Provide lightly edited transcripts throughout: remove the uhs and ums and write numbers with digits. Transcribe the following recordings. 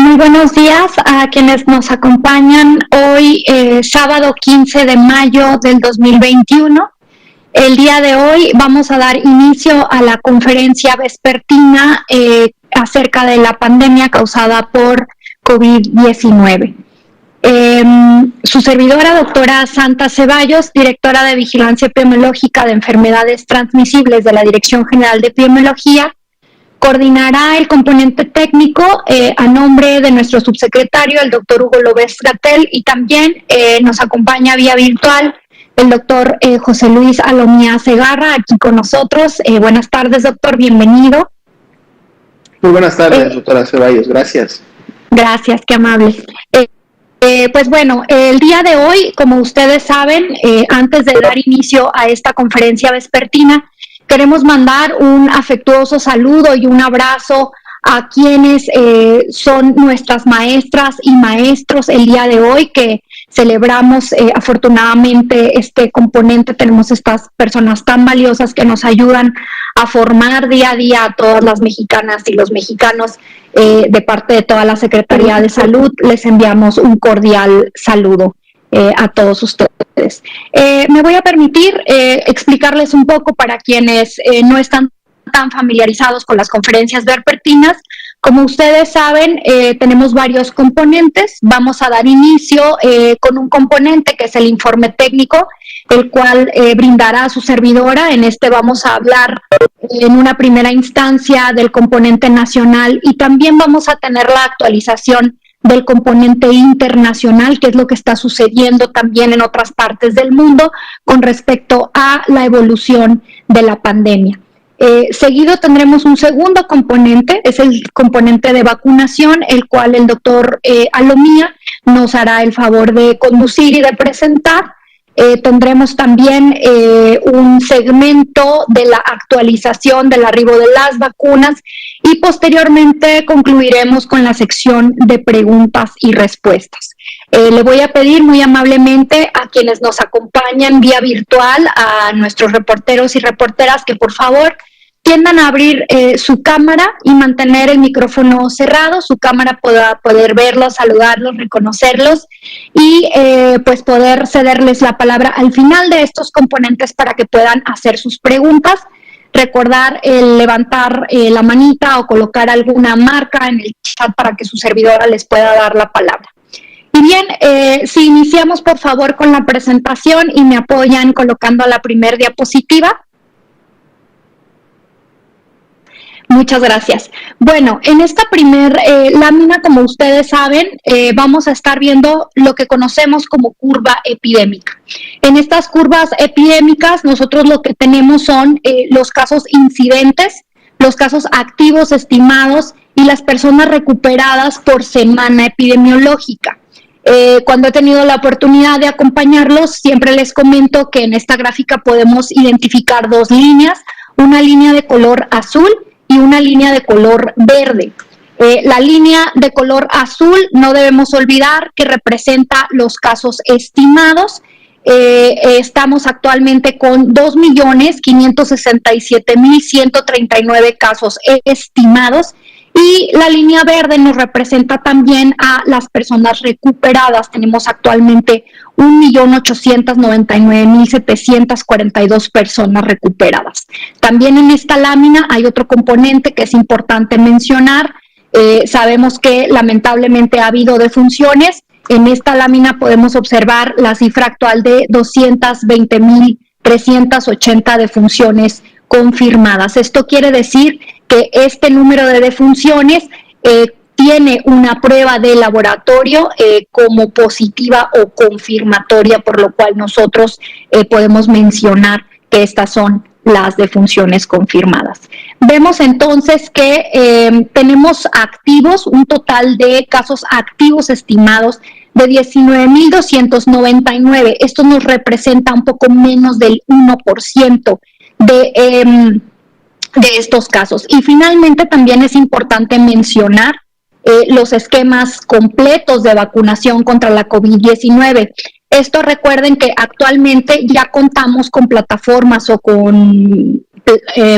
Muy buenos días a quienes nos acompañan hoy, sábado 15 de mayo del 2021. El día de hoy vamos a dar inicio a la conferencia vespertina acerca de la pandemia causada por COVID-19. Su servidora, doctora Santa Ceballos, directora de Vigilancia Epidemiológica de Enfermedades Transmisibles de la Dirección General de Epidemiología, coordinará el componente técnico a nombre de nuestro subsecretario, el doctor Hugo López-Gatell, y también nos acompaña vía virtual el doctor José Luis Alomía Segarra, aquí con nosotros. Buenas tardes, doctor, bienvenido. Muy buenas tardes, doctora Ceballos, gracias. Gracias, qué amable. Pues bueno, el día de hoy, como ustedes saben, antes de dar inicio a esta conferencia vespertina, queremos mandar un afectuoso saludo y un abrazo a quienes son nuestras maestras y maestros el día de hoy, que celebramos afortunadamente este componente. Tenemos estas personas tan valiosas que nos ayudan a formar día a día a todas las mexicanas y los mexicanos. De parte de toda la Secretaría de Salud, les enviamos un cordial saludo a todos ustedes. Me voy a permitir explicarles un poco para quienes no están tan familiarizados con las conferencias vespertinas. Como ustedes saben, tenemos varios componentes. Vamos a dar inicio con un componente que es el informe técnico, el cual brindará su servidora. En este vamos a hablar en una primera instancia del componente nacional y también vamos a tener la actualización del componente internacional, que es lo que está sucediendo también en otras partes del mundo con respecto a la evolución de la pandemia. Seguido tendremos un segundo componente, es el componente de vacunación, el cual el doctor Alomía nos hará el favor de conducir y de presentar. Tendremos también un segmento de la actualización del arribo de las vacunas y posteriormente concluiremos con la sección de preguntas y respuestas. Le voy a pedir muy amablemente a quienes nos acompañan vía virtual, a nuestros reporteros y reporteras, que por favor tiendan a abrir su cámara y mantener el micrófono cerrado. Su cámara pueda poder verlos, saludarlos, reconocerlos y pues poder cederles la palabra al final de estos componentes para que puedan hacer sus preguntas. Recordar el levantar la manita o colocar alguna marca en el chat para que su servidora les pueda dar la palabra. Y bien, si iniciamos por favor con la presentación y me apoyan colocando la primera diapositiva. Muchas gracias. Bueno, en esta primer lámina, como ustedes saben, vamos a estar viendo lo que conocemos como curva epidémica. En estas curvas epidémicas, nosotros lo que tenemos son los casos incidentes, los casos activos estimados y las personas recuperadas por semana epidemiológica. Cuando he tenido la oportunidad de acompañarlos, siempre les comento que en esta gráfica podemos identificar dos líneas, una línea de color azul y una línea de color verde. La línea de color azul no debemos olvidar que representa los casos estimados. Estamos actualmente con 2.567.139 casos estimados y la línea verde nos representa también a las personas recuperadas. Tenemos actualmente 1.899.742 personas recuperadas. También en esta lámina hay otro componente que es importante mencionar. Sabemos que lamentablemente ha habido defunciones. En esta lámina podemos observar la cifra actual de 220.380 defunciones confirmadas. Esto quiere decir que este número de defunciones tiene una prueba de laboratorio como positiva o confirmatoria, por lo cual nosotros podemos mencionar que estas son las defunciones confirmadas. Vemos entonces que tenemos activos, un total de casos activos estimados de 19.299. Esto nos representa un poco menos del 1% de estos casos. Y finalmente también es importante mencionar los esquemas completos de vacunación contra la COVID-19. Esto recuerden que actualmente ya contamos con plataformas o con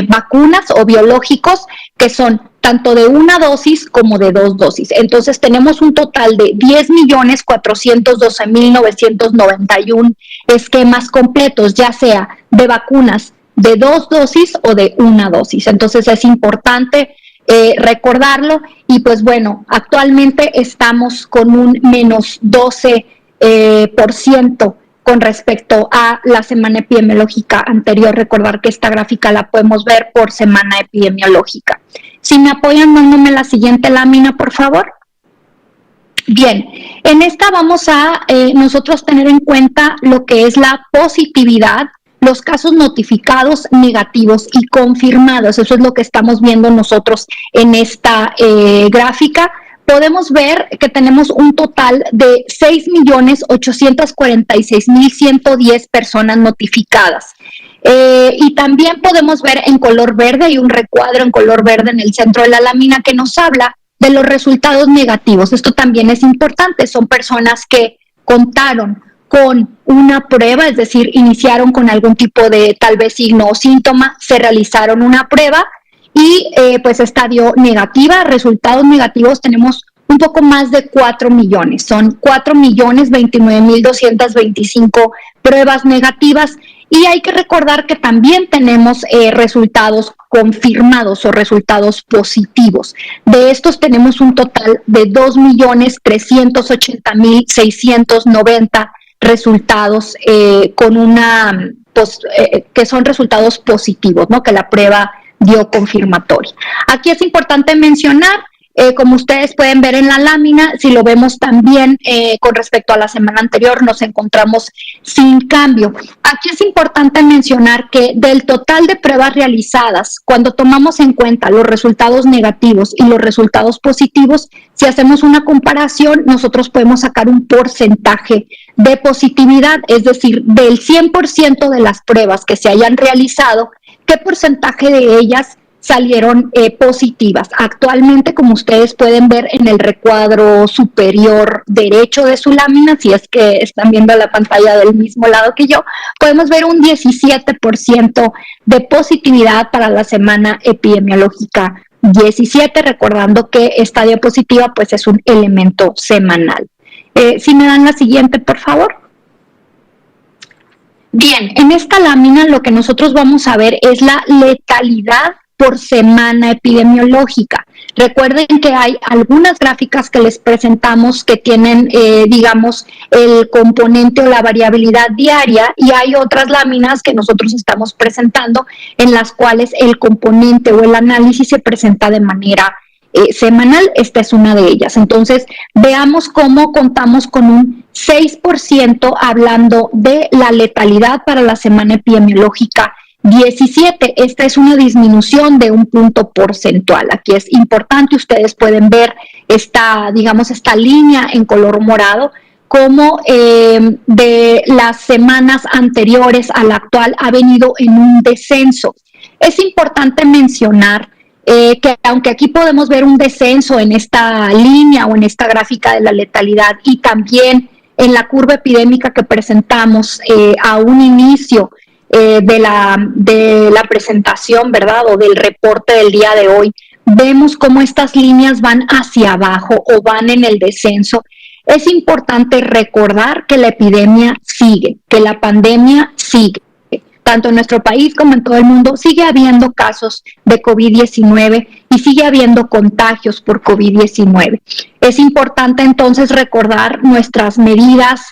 vacunas o biológicos que son tanto de una dosis como de 2 dosis. Entonces tenemos un total de 10.412.991 esquemas completos, ya sea de vacunas de 2 dosis o de una dosis. Entonces es importante recordarlo y pues bueno, actualmente estamos con un menos 12% con respecto a la semana epidemiológica anterior. Recordar que esta gráfica la podemos ver por semana epidemiológica. Si me apoyan dándome la siguiente lámina, por favor. Bien, en esta vamos a nosotros tener en cuenta lo que es la positividad, los casos notificados, negativos y confirmados. Eso es lo que estamos viendo nosotros en esta gráfica. Podemos ver que tenemos un total de 6.846.110 personas notificadas. Y también podemos ver en color verde, hay un recuadro en color verde en el centro de la lámina que nos habla de los resultados negativos. Esto también es importante, son personas que contaron con una prueba, es decir, iniciaron con algún tipo de tal vez signo o síntoma, se realizaron una prueba y pues esta dio negativa. Resultados negativos tenemos un poco más de 4 millones, son 4.029.225 pruebas negativas y hay que recordar que también tenemos resultados confirmados o resultados positivos. De estos tenemos un total de 2.380.690 resultados con una que son resultados positivos, ¿no? Que la prueba dio confirmatoria. Aquí es importante mencionar, como ustedes pueden ver en la lámina, si lo vemos también con respecto a la semana anterior, nos encontramos sin cambio. Aquí es importante mencionar que del total de pruebas realizadas, cuando tomamos en cuenta los resultados negativos y los resultados positivos, si hacemos una comparación, nosotros podemos sacar un porcentaje de positividad, es decir, del 100% de las pruebas que se hayan realizado, ¿qué porcentaje de ellas salieron positivas? Actualmente, como ustedes pueden ver en el recuadro superior derecho de su lámina, si es que están viendo la pantalla del mismo lado que yo, podemos ver un 17% de positividad para la semana epidemiológica 17, recordando que esta diapositiva pues es un elemento semanal. Si me dan la siguiente, por favor. Bien, en esta lámina lo que nosotros vamos a ver es la letalidad por semana epidemiológica. Recuerden que hay algunas gráficas que les presentamos que tienen, digamos, el componente o la variabilidad diaria y hay otras láminas que nosotros estamos presentando en las cuales el componente o el análisis se presenta de manera semanal. Esta es una de ellas. Entonces, veamos cómo contamos con un 6% hablando de la letalidad para la semana epidemiológica 17. Esta es una disminución de un punto porcentual. Aquí es importante, ustedes pueden ver esta, digamos, esta línea en color morado, como de las semanas anteriores a la actual ha venido en un descenso. Es importante mencionar que aunque aquí podemos ver un descenso en esta línea o en esta gráfica de la letalidad y también en la curva epidémica que presentamos a un inicio de la presentación, ¿verdad? O del reporte del día de hoy, vemos cómo estas líneas van hacia abajo o van en el descenso. Es importante recordar que la epidemia sigue, que la pandemia sigue. Tanto en nuestro país como en todo el mundo sigue habiendo casos de COVID-19 y sigue habiendo contagios por COVID-19. Es importante entonces recordar nuestras medidas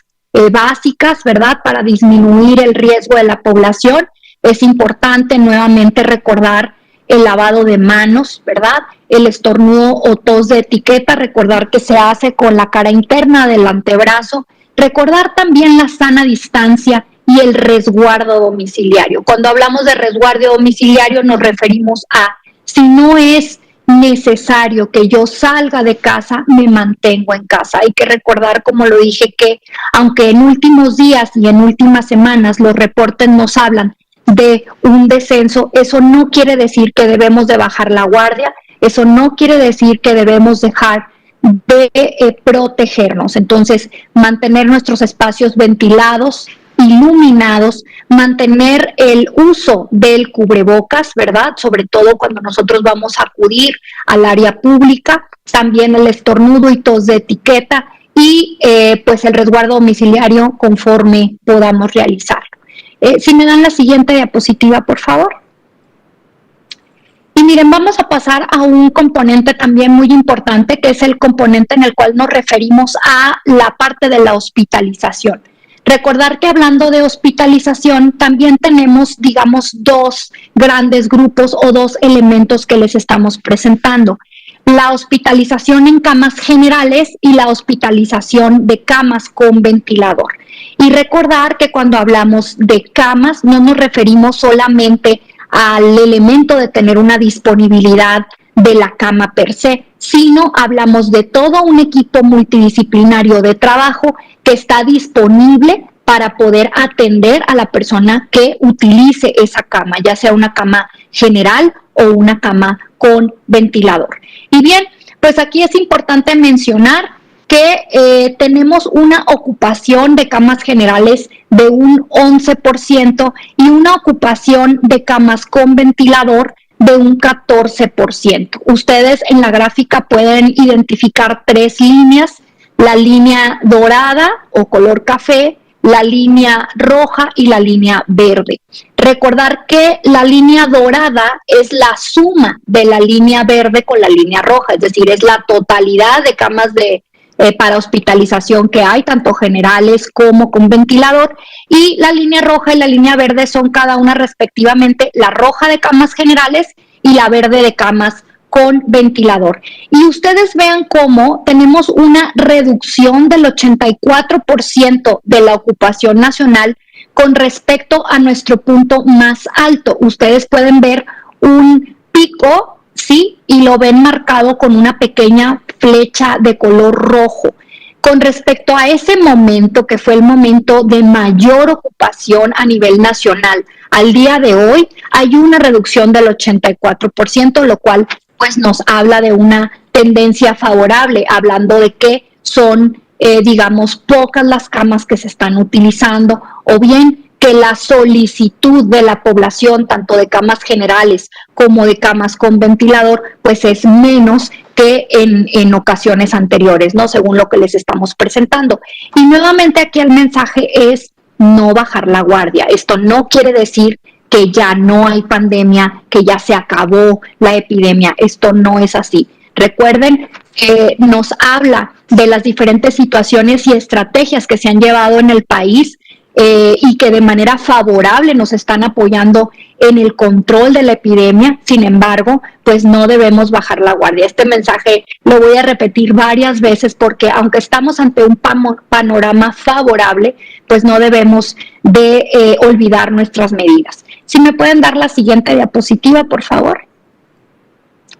básicas, ¿verdad?, para disminuir el riesgo de la población. Es importante nuevamente recordar el lavado de manos, ¿verdad?, el estornudo o tos de etiqueta, recordar que se hace con la cara interna del antebrazo, recordar también la sana distancia y el resguardo domiciliario. Cuando hablamos de resguardo domiciliario nos referimos a si no es necesario que yo salga de casa, me mantengo en casa. Hay que recordar, como lo dije, que aunque en últimos días y en últimas semanas los reportes nos hablan de un descenso, eso no quiere decir que debemos de bajar la guardia, eso no quiere decir que debemos dejar de protegernos. Entonces, mantener nuestros espacios ventilados, iluminados, mantener el uso del cubrebocas, ¿verdad? Sobre todo cuando nosotros vamos a acudir al área pública, también el estornudo y tos de etiqueta y pues el resguardo domiciliario conforme podamos realizarlo. Si me dan la siguiente diapositiva, por favor. Y miren, vamos a pasar a un componente también muy importante, que es el componente en el cual nos referimos a la parte de la hospitalización. Recordar que hablando de hospitalización también tenemos, digamos, dos grandes grupos o dos elementos que les estamos presentando. La hospitalización en camas generales y la hospitalización de camas con ventilador. Y recordar que cuando hablamos de camas no nos referimos solamente al elemento de tener una disponibilidad de la cama per se, sino hablamos de todo un equipo multidisciplinario de trabajo que está disponible para poder atender a la persona que utilice esa cama, ya sea una cama general o una cama con ventilador. Y bien, pues aquí es importante mencionar que tenemos una ocupación de camas generales de un 11% y una ocupación de camas con ventilador de un 14%. Ustedes en la gráfica pueden identificar tres líneas: la línea dorada o color café, la línea roja y la línea verde. Recordar que la línea dorada es la suma de la línea verde con la línea roja, es decir, es la totalidad de camas para hospitalización que hay, tanto generales como con ventilador, y la línea roja y la línea verde son cada una respectivamente la roja de camas generales y la verde de camas con ventilador. Y ustedes vean cómo tenemos una reducción del 84% de la ocupación nacional con respecto a nuestro punto más alto. Ustedes pueden ver un pico, ¿sí? Y lo ven marcado con una pequeña flecha de color rojo. Con respecto a ese momento, que fue el momento de mayor ocupación a nivel nacional, al día de hoy hay una reducción del 84%, lo cual pues nos habla de una tendencia favorable, hablando de que son, digamos, pocas las camas que se están utilizando, o bien que la solicitud de la población, tanto de camas generales como de camas con ventilador, pues es menos que en ocasiones anteriores, ¿no? Según lo que les estamos presentando. Y nuevamente aquí el mensaje es no bajar la guardia. Esto no quiere decir que ya no hay pandemia, que ya se acabó la epidemia. Esto no es así. Recuerden que nos habla de las diferentes situaciones y estrategias que se han llevado en el país y que de manera favorable nos están apoyando en el control de la epidemia. Sin embargo, pues no debemos bajar la guardia. Este mensaje lo voy a repetir varias veces porque aunque estamos ante un panorama favorable, pues no debemos de olvidar nuestras medidas. Si me pueden dar la siguiente diapositiva, por favor.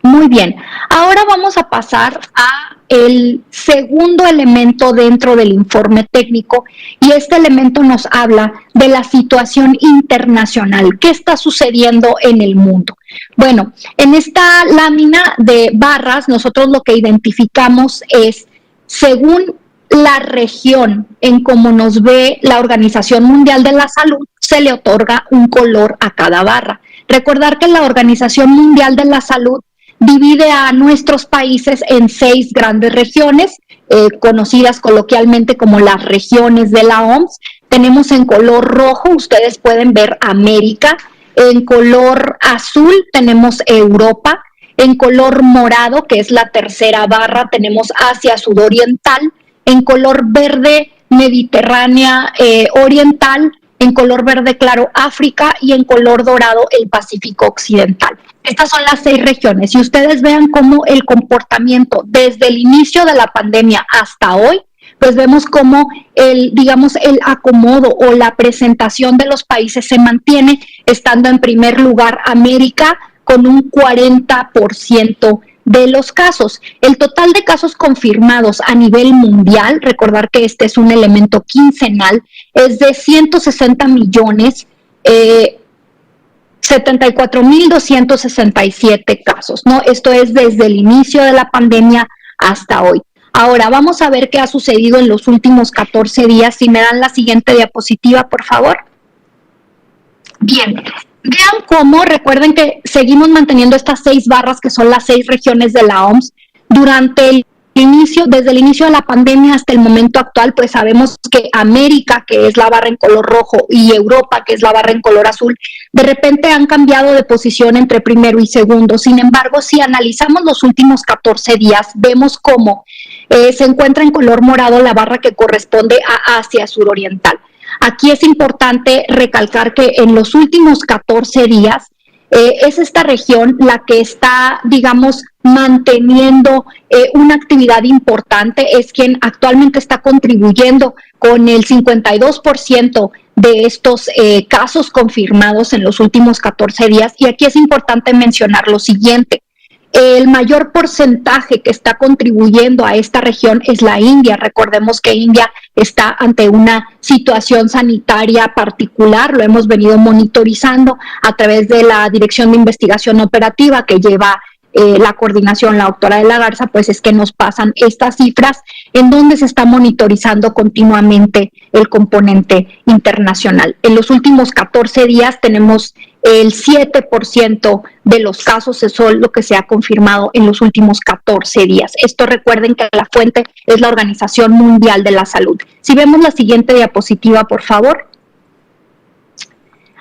Muy bien, ahora vamos a pasar a el segundo elemento dentro del informe técnico, y este elemento nos habla de la situación internacional. ¿Qué está sucediendo en el mundo? Bueno, en esta lámina de barras nosotros lo que identificamos es, según la región en cómo nos ve la Organización Mundial de la Salud, se le otorga un color a cada barra. Recordar que la Organización Mundial de la Salud divide a nuestros países en 6 grandes regiones, conocidas coloquialmente como las regiones de la OMS. Tenemos en color rojo, ustedes pueden ver América; en color azul tenemos Europa; en color morado, que es la tercera barra, tenemos Asia Sudoriental; en color verde, Mediterránea Oriental; en color verde claro, África; y en color dorado, el Pacífico Occidental. Estas son las 6 regiones, y ustedes vean cómo el comportamiento desde el inicio de la pandemia hasta hoy, pues vemos cómo el acomodo o la presentación de los países se mantiene, estando en primer lugar América con un 40% de los casos. El total de casos confirmados a nivel mundial, recordar que este es un elemento quincenal, es de 160 millones, 74.267 casos, ¿no? Esto es desde el inicio de la pandemia hasta hoy. Ahora vamos a ver qué ha sucedido en los últimos 14 días. Si me dan la siguiente diapositiva, por favor. Bien, vean cómo, recuerden que seguimos manteniendo estas 6 barras que son las 6 regiones de la OMS. Desde el inicio de la pandemia hasta el momento actual, pues sabemos que América, que es la barra en color rojo, y Europa, que es la barra en color azul, de repente han cambiado de posición entre primero y segundo. Sin embargo, si analizamos los últimos 14 días, vemos cómo se encuentra en color morado la barra que corresponde a Asia suroriental. Aquí es importante recalcar que en los últimos 14 días es esta región la que está, digamos, manteniendo una actividad importante, es quien actualmente está contribuyendo con el 52% de estos casos confirmados en los últimos 14 días. Y aquí es importante mencionar lo siguiente. El mayor porcentaje que está contribuyendo a esta región es la India. Recordemos que India está ante una situación sanitaria particular, lo hemos venido monitorizando a través de la Dirección de Investigación Operativa que lleva la coordinación, la doctora de la Garza, pues es que nos pasan estas cifras en donde se está monitorizando continuamente el componente internacional. En los últimos 14 días tenemos el 7% de los casos, eso es lo que se ha confirmado en los últimos 14 días. Esto recuerden que la fuente es la Organización Mundial de la Salud. Si vemos la siguiente diapositiva, por favor.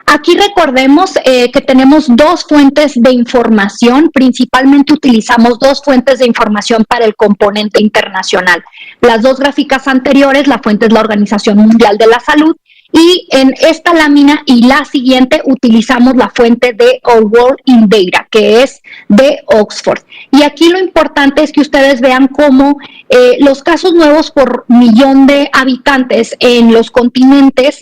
Aquí recordemos que tenemos 2 fuentes de información, principalmente utilizamos 2 fuentes de información para el componente internacional. Las 2 gráficas anteriores, la fuente es la Organización Mundial de la Salud, y en esta lámina y la siguiente utilizamos la fuente de Our World in Data, que es de Oxford. Y aquí lo importante es que ustedes vean cómo los casos nuevos por millón de habitantes en los continentes,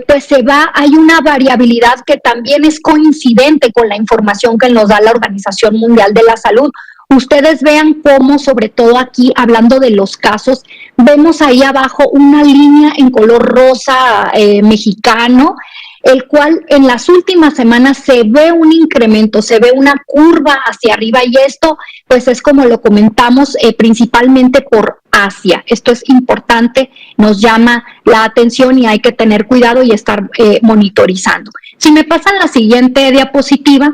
pues hay una variabilidad que también es coincidente con la información que nos da la Organización Mundial de la Salud. Ustedes vean cómo, sobre todo aquí, hablando de los casos, vemos ahí abajo una línea en color rosa mexicano, el cual en las últimas semanas se ve un incremento, se ve una curva hacia arriba, y esto pues es como lo comentamos principalmente por Asia. Esto es importante, nos llama la atención y hay que tener cuidado y estar monitorizando. Si me pasan la siguiente diapositiva,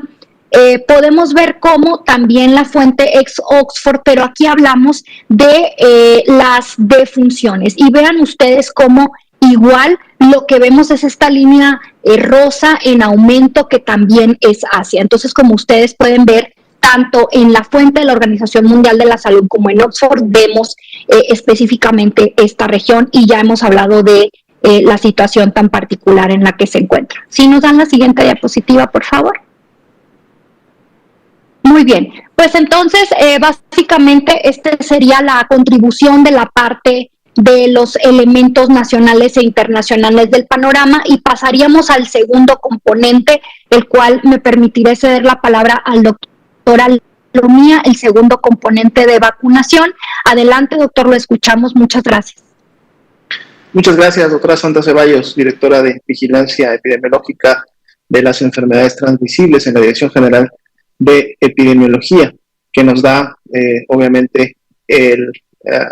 podemos ver cómo también la fuente ex Oxford, pero aquí hablamos de las defunciones, y vean ustedes cómo igual lo que vemos es esta línea rosa en aumento, que también es Asia. Entonces, como ustedes pueden ver, tanto en la fuente de la Organización Mundial de la Salud como en Oxford vemos específicamente esta región, y ya hemos hablado de la situación tan particular en la que se encuentra. Si nos dan la siguiente diapositiva, por favor. Muy bien, pues entonces básicamente esta sería la contribución de la parte de los elementos nacionales e internacionales del panorama, y pasaríamos al segundo componente, el cual me permitiré ceder la palabra al doctor Alomía, el segundo componente de vacunación. Adelante, doctor, lo escuchamos. Muchas gracias. Muchas gracias, doctora Sandra Ceballos, directora de Vigilancia Epidemiológica de las Enfermedades Transmisibles en la Dirección General de Epidemiología, que nos da obviamente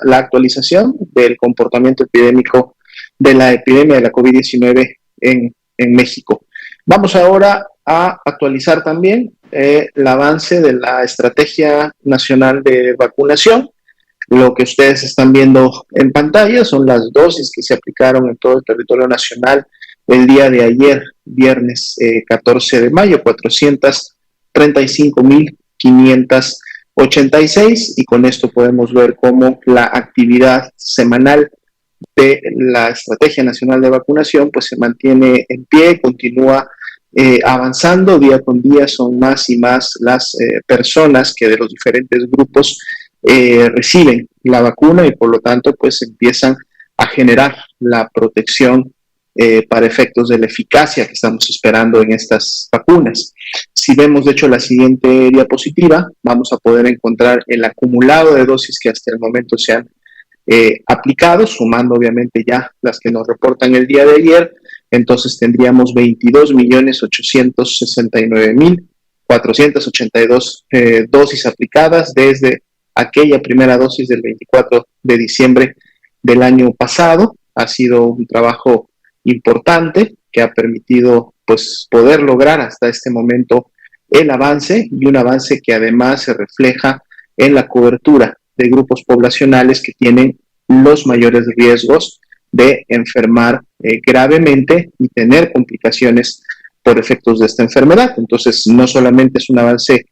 la actualización del comportamiento epidémico de la epidemia de la COVID-19 en México. Vamos ahora a actualizar también el avance de la Estrategia Nacional de Vacunación. Lo que ustedes están viendo en pantalla son las dosis que se aplicaron en todo el territorio nacional el día de ayer, viernes 14 de mayo, 435.586, y con esto podemos ver cómo la actividad semanal de la Estrategia Nacional de Vacunación pues se mantiene en pie, continúa avanzando día con día. Son más y más las personas que de los diferentes grupos reciben la vacuna, y por lo tanto pues empiezan a generar la protección para efectos de la eficacia que estamos esperando en estas vacunas. Si vemos de hecho la siguiente diapositiva, vamos a poder encontrar el acumulado de dosis que hasta el momento se han aplicado, sumando obviamente ya las que nos reportan el día de ayer. Entonces tendríamos 22.869.482 dosis aplicadas desde aquella primera dosis del 24 de diciembre del año pasado. Ha sido un trabajo importante que ha permitido pues poder lograr hasta este momento el avance, y un avance que además se refleja en la cobertura de grupos poblacionales que tienen los mayores riesgos de enfermar gravemente y tener complicaciones por efectos de esta enfermedad. Entonces, no solamente es un avance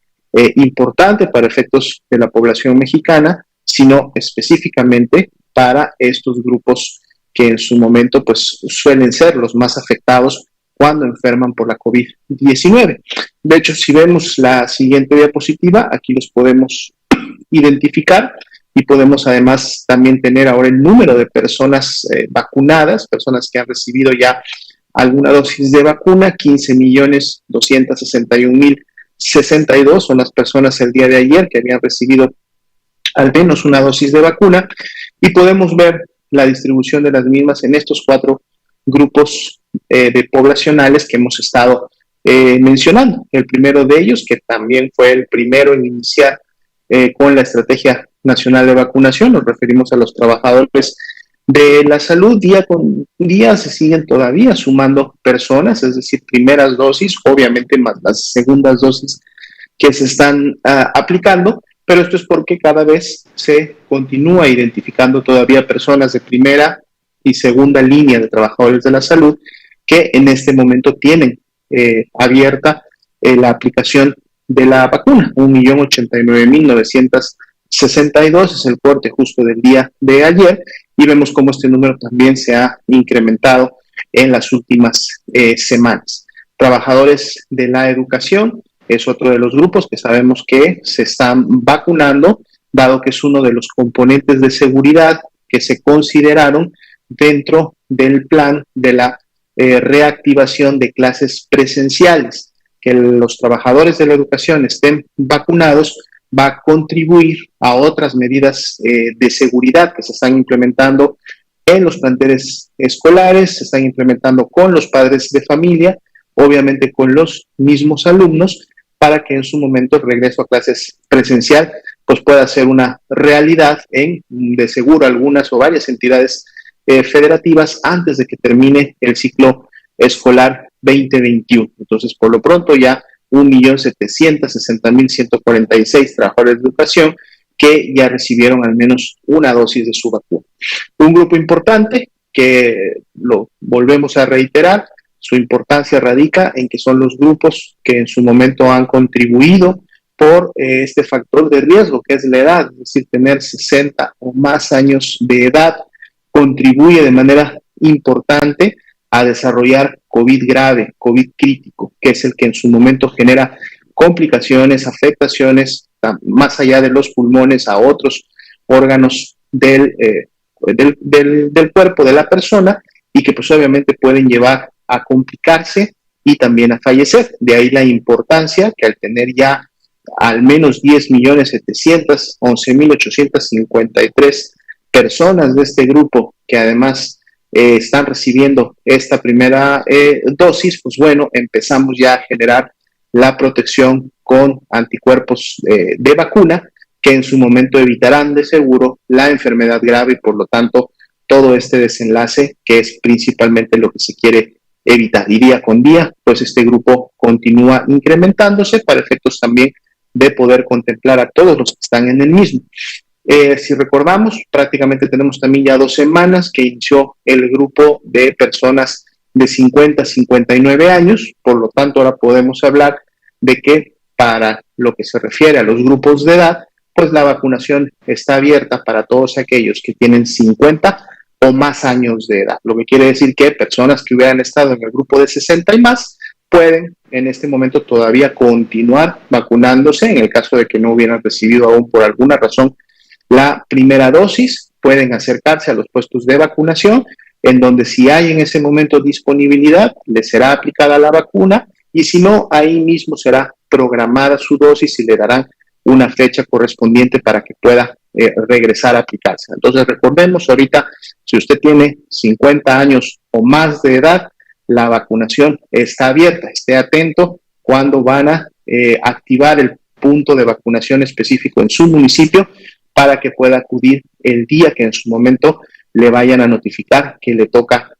importante para efectos de la población mexicana, sino específicamente para estos grupos que en su momento pues suelen ser los más afectados cuando enferman por la COVID-19. De hecho, si vemos la siguiente diapositiva, aquí los podemos identificar y podemos además también tener ahora el número de personas vacunadas, personas que han recibido ya alguna dosis de vacuna. 15.261.062 son las personas el día de ayer que habían recibido al menos una dosis de vacuna, y podemos ver la distribución de las mismas en estos 4 grupos de poblacionales que hemos estado mencionando. El primero de ellos, que también fue el primero en iniciar con la Estrategia Nacional de Vacunación, nos referimos a los trabajadores de la salud. Día con día se siguen todavía sumando personas, es decir, primeras dosis, obviamente más las segundas dosis que se están aplicando, pero esto es porque cada vez se continúa identificando todavía personas de primera y segunda línea de trabajadores de la salud que en este momento tienen abierta la aplicación de la vacuna. 1.089.962 es el corte justo del día de ayer, y vemos cómo este número también se ha incrementado en las últimas semanas. Trabajadores de la educación es otro de los grupos que sabemos que se están vacunando, dado que es uno de los componentes de seguridad que se consideraron dentro del plan de la reactivación de clases presenciales. Que los trabajadores de la educación estén vacunados va a contribuir a otras medidas de seguridad que se están implementando en los planteles escolares, se están implementando con los padres de familia, obviamente con los mismos alumnos, para que en su momento el regreso a clases presencial pues pueda ser una realidad en, de seguro, algunas o varias entidades federativas antes de que termine el ciclo escolar 2021. Entonces, por lo pronto ya 1.760.146 trabajadores de educación que ya recibieron al menos una dosis de su vacuna. Un grupo importante que lo volvemos a reiterar, su importancia radica en que son los grupos que en su momento han contribuido por este factor de riesgo que es la edad, es decir, tener 60 o más años de edad contribuye de manera importante a desarrollar COVID grave, COVID crítico, que es el que en su momento genera complicaciones, afectaciones, más allá de los pulmones, a otros órganos del cuerpo de la persona, y que pues obviamente pueden llevar a complicarse y también a fallecer. De ahí la importancia que al tener ya al menos 10.711.853 personas de este grupo que además están recibiendo esta primera dosis, pues bueno, empezamos ya a generar la protección con anticuerpos de vacuna que en su momento evitarán de seguro la enfermedad grave y por lo tanto todo este desenlace que es principalmente lo que se quiere evitar. Y día con día, pues este grupo continúa incrementándose para efectos también de poder contemplar a todos los que están en el mismo. Si recordamos, prácticamente tenemos también ya 2 semanas que inició el grupo de personas de 50 a 59 años, por lo tanto ahora podemos hablar de que para lo que se refiere a los grupos de edad, pues la vacunación está abierta para todos aquellos que tienen 50 o más años de edad, lo que quiere decir que personas que hubieran estado en el grupo de 60 y más pueden en este momento todavía continuar vacunándose. En el caso de que no hubieran recibido aún por alguna razón la primera dosis, pueden acercarse a los puestos de vacunación, en donde si hay en ese momento disponibilidad, les será aplicada la vacuna, y si no, ahí mismo será programada su dosis y le darán una fecha correspondiente para que pueda regresar a aplicarse. Entonces recordemos, ahorita, si usted tiene 50 años o más de edad, la vacunación está abierta. Esté atento cuando van a activar el punto de vacunación específico en su municipio para que pueda acudir el día que en su momento le vayan a notificar que le toca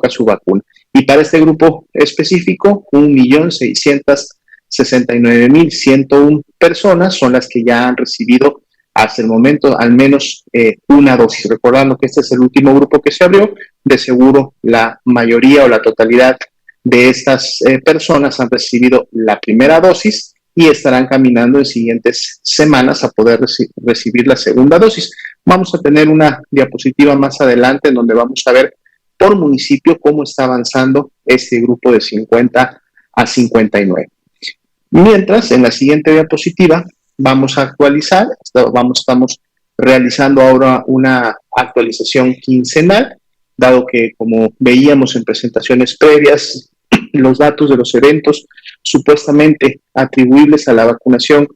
su vacuna. Y para este grupo específico, 1.669.101 personas son las que ya han recibido hasta el momento al menos una dosis. Recordando que este es el último grupo que se abrió, de seguro la mayoría o la totalidad de estas personas han recibido la primera dosis y estarán caminando en siguientes semanas a poder recibir la segunda dosis. Vamos a tener una diapositiva más adelante en donde vamos a ver por municipio cómo está avanzando este grupo de 50 a 59. Mientras, en la siguiente diapositiva vamos a actualizar, estamos realizando ahora una actualización quincenal, dado que, como veíamos en presentaciones previas, los datos de los eventos supuestamente atribuibles a la vacunación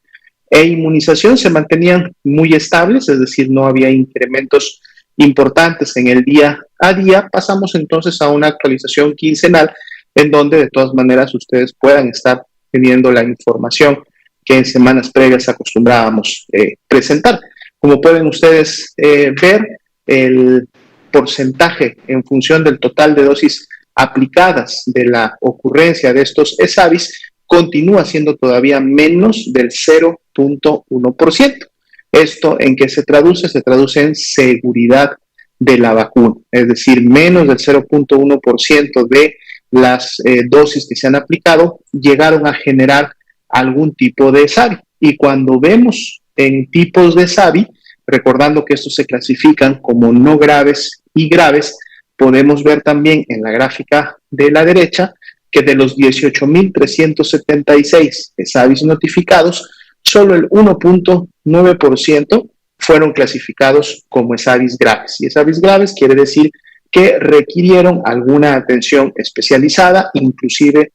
e inmunización se mantenían muy estables, es decir, no había incrementos importantes en el día a día. Pasamos entonces a una actualización quincenal en donde de todas maneras ustedes puedan estar teniendo la información que en semanas previas acostumbrábamos presentar. Como pueden ustedes ver, el porcentaje en función del total de dosis aplicadas de la ocurrencia de estos ESAVIS continúa siendo todavía menos del 0.1%. ¿Esto en qué se traduce? Se traduce en seguridad de la vacuna, es decir, menos del 0.1% de las dosis que se han aplicado llegaron a generar algún tipo de SAVI. Y cuando vemos en tipos de SAVI, recordando que estos se clasifican como no graves y graves, podemos ver también en la gráfica de la derecha que de los 18.376 SAVIs notificados, solo el 1.9% fueron clasificados como ESAVIs graves. Y ESAVIs graves quiere decir que requirieron alguna atención especializada, inclusive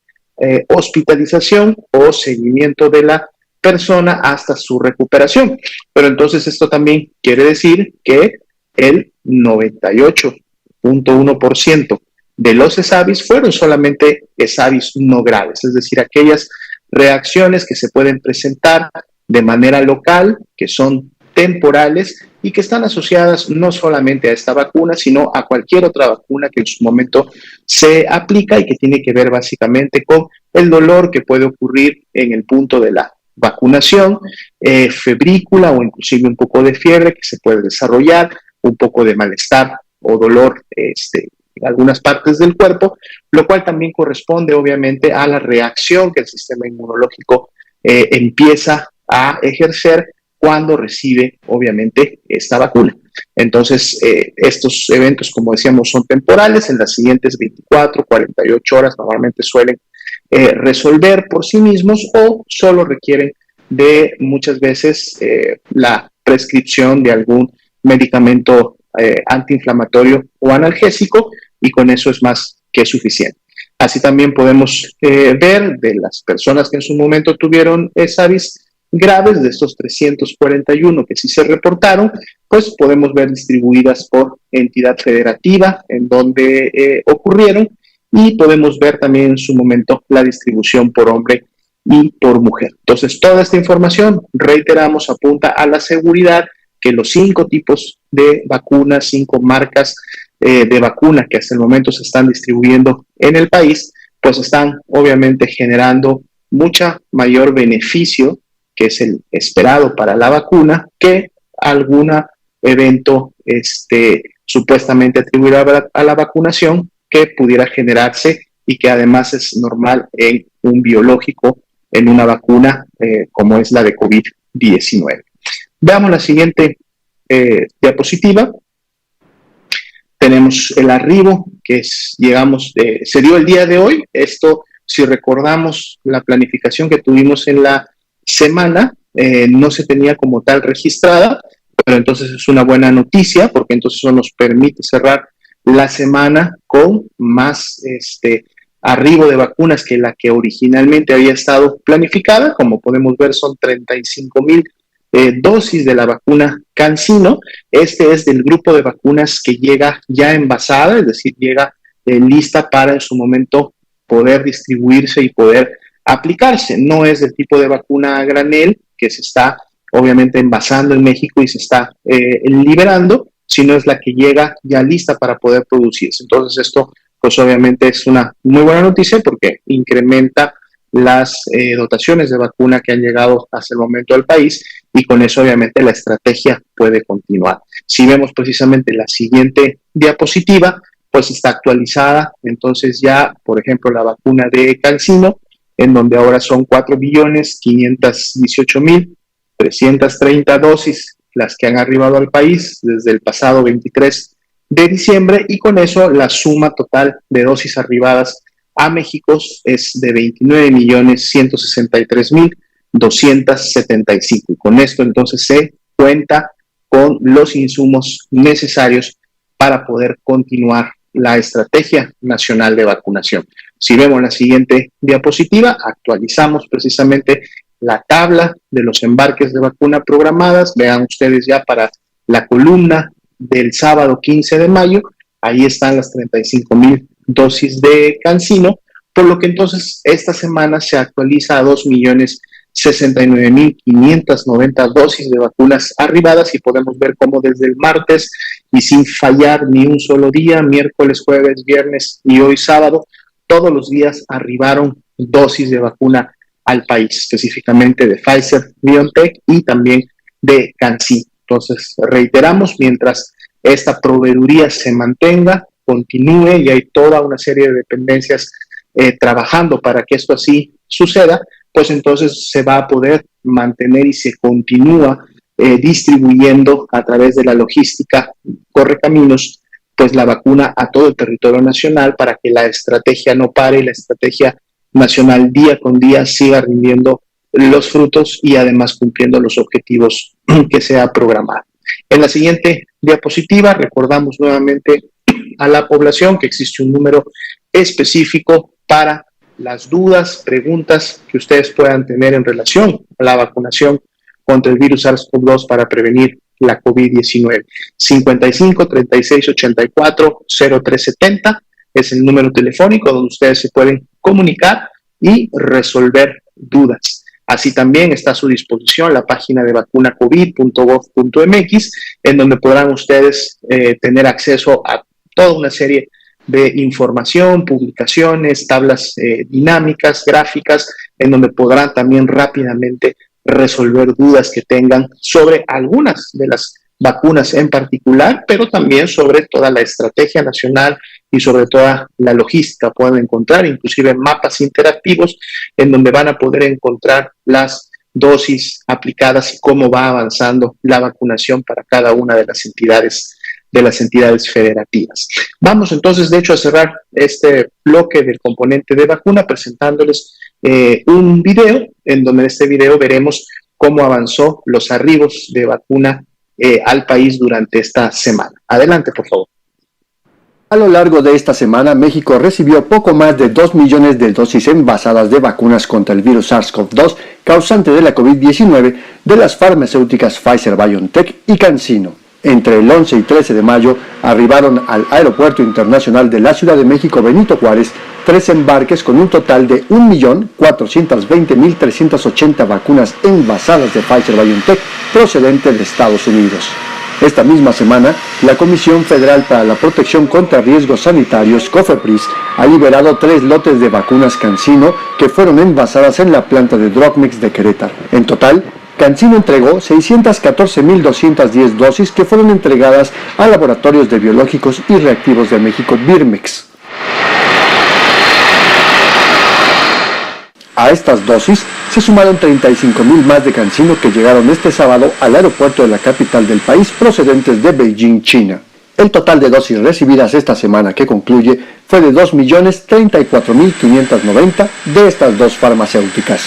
hospitalización o seguimiento de la persona hasta su recuperación. Pero entonces esto también quiere decir que el 98.1% de los ESAVIs fueron solamente ESAVIs no graves, es decir, aquellas reacciones que se pueden presentar de manera local, que son temporales y que están asociadas no solamente a esta vacuna, sino a cualquier otra vacuna que en su momento se aplica y que tiene que ver básicamente con el dolor que puede ocurrir en el punto de la vacunación, febrícula o inclusive un poco de fiebre que se puede desarrollar, un poco de malestar o dolor en algunas partes del cuerpo, lo cual también corresponde obviamente a la reacción que el sistema inmunológico empieza a ejercer cuando recibe obviamente esta vacuna. Entonces, estos eventos, como decíamos, son temporales, en las siguientes 24, 48 horas normalmente suelen resolver por sí mismos o solo requieren de muchas veces la prescripción de algún medicamento antiinflamatorio o analgésico, y con eso es más que suficiente. Así también podemos ver de las personas que en su momento tuvieron ESAVIs graves, de estos 341 que sí se reportaron, pues podemos ver distribuidas por entidad federativa en donde ocurrieron, y podemos ver también en su momento la distribución por hombre y por mujer. Entonces, toda esta información, reiteramos, apunta a la seguridad, que los 5 tipos de vacunas, 5 marcas de vacuna que hasta el momento se están distribuyendo en el país, pues están obviamente generando mucha mayor beneficio, que es el esperado para la vacuna, que algún evento supuestamente atribuido a la vacunación que pudiera generarse y que además es normal en un biológico, en una vacuna como es la de COVID-19. Veamos la siguiente diapositiva. Tenemos el arribo que se dio el día de hoy. Esto, si recordamos la planificación que tuvimos en la semana, no se tenía como tal registrada, pero entonces es una buena noticia, porque entonces eso nos permite cerrar la semana con más arribo de vacunas que la que originalmente había estado planificada. Como podemos ver, son 35,000 dosis de la vacuna CanSino. Este es del grupo de vacunas que llega ya envasada, es decir, llega lista para en su momento poder distribuirse y poder aplicarse. No es del tipo de vacuna a granel que se está obviamente envasando en México y se está liberando, sino es la que llega ya lista para poder producirse. Entonces esto pues obviamente es una muy buena noticia porque incrementa las dotaciones de vacuna que han llegado hasta el momento al país y con eso obviamente la estrategia puede continuar. Si vemos precisamente la siguiente diapositiva, pues está actualizada, entonces ya, por ejemplo, la vacuna de CanSino, en donde ahora son 4.518.330 dosis las que han arribado al país desde el pasado 23 de diciembre y con eso la suma total de dosis arribadas a México es de 29.163.275. Y con esto entonces se cuenta con los insumos necesarios para poder continuar la estrategia nacional de vacunación. Si vemos la siguiente diapositiva, actualizamos precisamente la tabla de los embarques de vacuna programadas. Vean ustedes ya para la columna del sábado 15 de mayo, ahí están las 35,000 dosis de CanSino, por lo que entonces esta semana se actualiza a 2.069.590 dosis de vacunas arribadas y podemos ver cómo desde el martes y sin fallar ni un solo día, miércoles, jueves, viernes y hoy sábado, todos los días arribaron dosis de vacuna al país, específicamente de Pfizer, BioNTech y también de CanSino. Entonces, reiteramos, mientras esta proveeduría se mantenga, continúe y hay toda una serie de dependencias trabajando para que esto así suceda, pues entonces se va a poder mantener y se continúa distribuyendo a través de la logística Correcaminos, pues la vacuna a todo el territorio nacional para que la estrategia no pare y la estrategia nacional día con día siga rindiendo los frutos y además cumpliendo los objetivos que se ha programado. En la siguiente diapositiva recordamos nuevamente a la población que existe un número específico para las dudas, preguntas que ustedes puedan tener en relación a la vacunación contra el virus SARS-CoV-2 para prevenir la COVID-19. 55 36 84 0370 es el número telefónico donde ustedes se pueden comunicar y resolver dudas. Así también está a su disposición la página de vacunacovid.gov.mx, en donde podrán ustedes tener acceso a toda una serie de información, publicaciones, tablas dinámicas, gráficas, en donde podrán también rápidamente resolver dudas que tengan sobre algunas de las vacunas en particular, pero también sobre toda la estrategia nacional y sobre toda la logística. Pueden encontrar inclusive mapas interactivos en donde van a poder encontrar las dosis aplicadas y cómo va avanzando la vacunación para cada una de las entidades federativas. Vamos entonces, de hecho, a cerrar este bloque del componente de vacuna presentándoles un video, en donde en este video veremos cómo avanzó los arribos de vacuna al país durante esta semana. Adelante, por favor. A lo largo de esta semana, México recibió poco más de 2 millones de dosis envasadas de vacunas contra el virus SARS-CoV-2 causante de la COVID-19 de las farmacéuticas Pfizer, BioNTech y CanSino. Entre el 11 y 13 de mayo arribaron al Aeropuerto Internacional de la Ciudad de México Benito Juárez 3 embarques con un total de 1.420.380 vacunas envasadas de Pfizer-BioNTech procedentes de Estados Unidos. Esta misma semana, la Comisión Federal para la Protección contra Riesgos Sanitarios, COFEPRIS, ha liberado 3 lotes de vacunas CanSino que fueron envasadas en la planta de Drogmix de Querétaro. En total, CanSino entregó 614.210 dosis que fueron entregadas a laboratorios de biológicos y reactivos de México, Birmex. A estas dosis se sumaron 35.000 más de CanSino que llegaron este sábado al aeropuerto de la capital del país procedentes de Beijing, China. El total de dosis recibidas esta semana que concluye fue de 2.034.590 de estas dos farmacéuticas.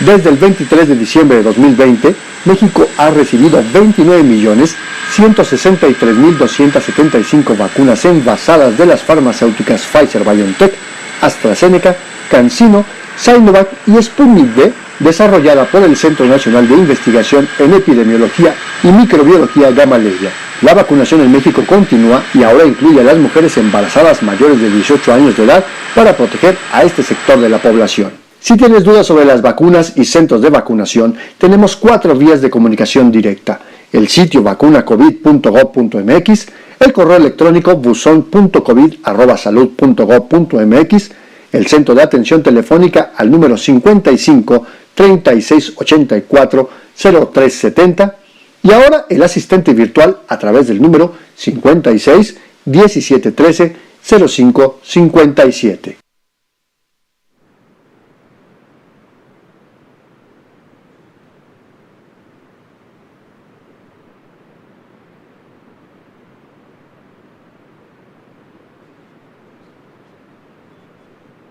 Desde el 23 de diciembre de 2020, México ha recibido 29.163.275 vacunas envasadas de las farmacéuticas Pfizer, BioNTech, AstraZeneca, CanSino, Sinovac y Sputnik V, desarrollada por el Centro Nacional de Investigación en Epidemiología y Microbiología Gamaleya. La vacunación en México continúa y ahora incluye a las mujeres embarazadas mayores de 18 años de edad para proteger a este sector de la población. Si tienes dudas sobre las vacunas y centros de vacunación, tenemos 4 vías de comunicación directa. el sitio vacunacovid.gov.mx, el correo electrónico buzon.covid@salud.gov.mx, el centro de atención telefónica al número 55 36 84 0370 y ahora el asistente virtual a través del número 56 17 13 05 57.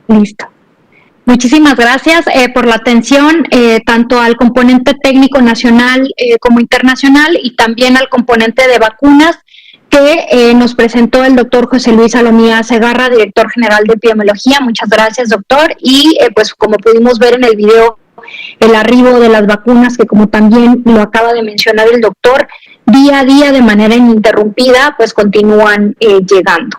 Listo. Muchísimas gracias por la atención, tanto al componente técnico nacional como internacional y también al componente de vacunas que nos presentó el doctor José Luis Salomía Segarra, director general de epidemiología. Muchas gracias, doctor. Y pues como pudimos ver en el video, el arribo de las vacunas, que como también lo acaba de mencionar el doctor, día a día de manera ininterrumpida, pues continúan llegando.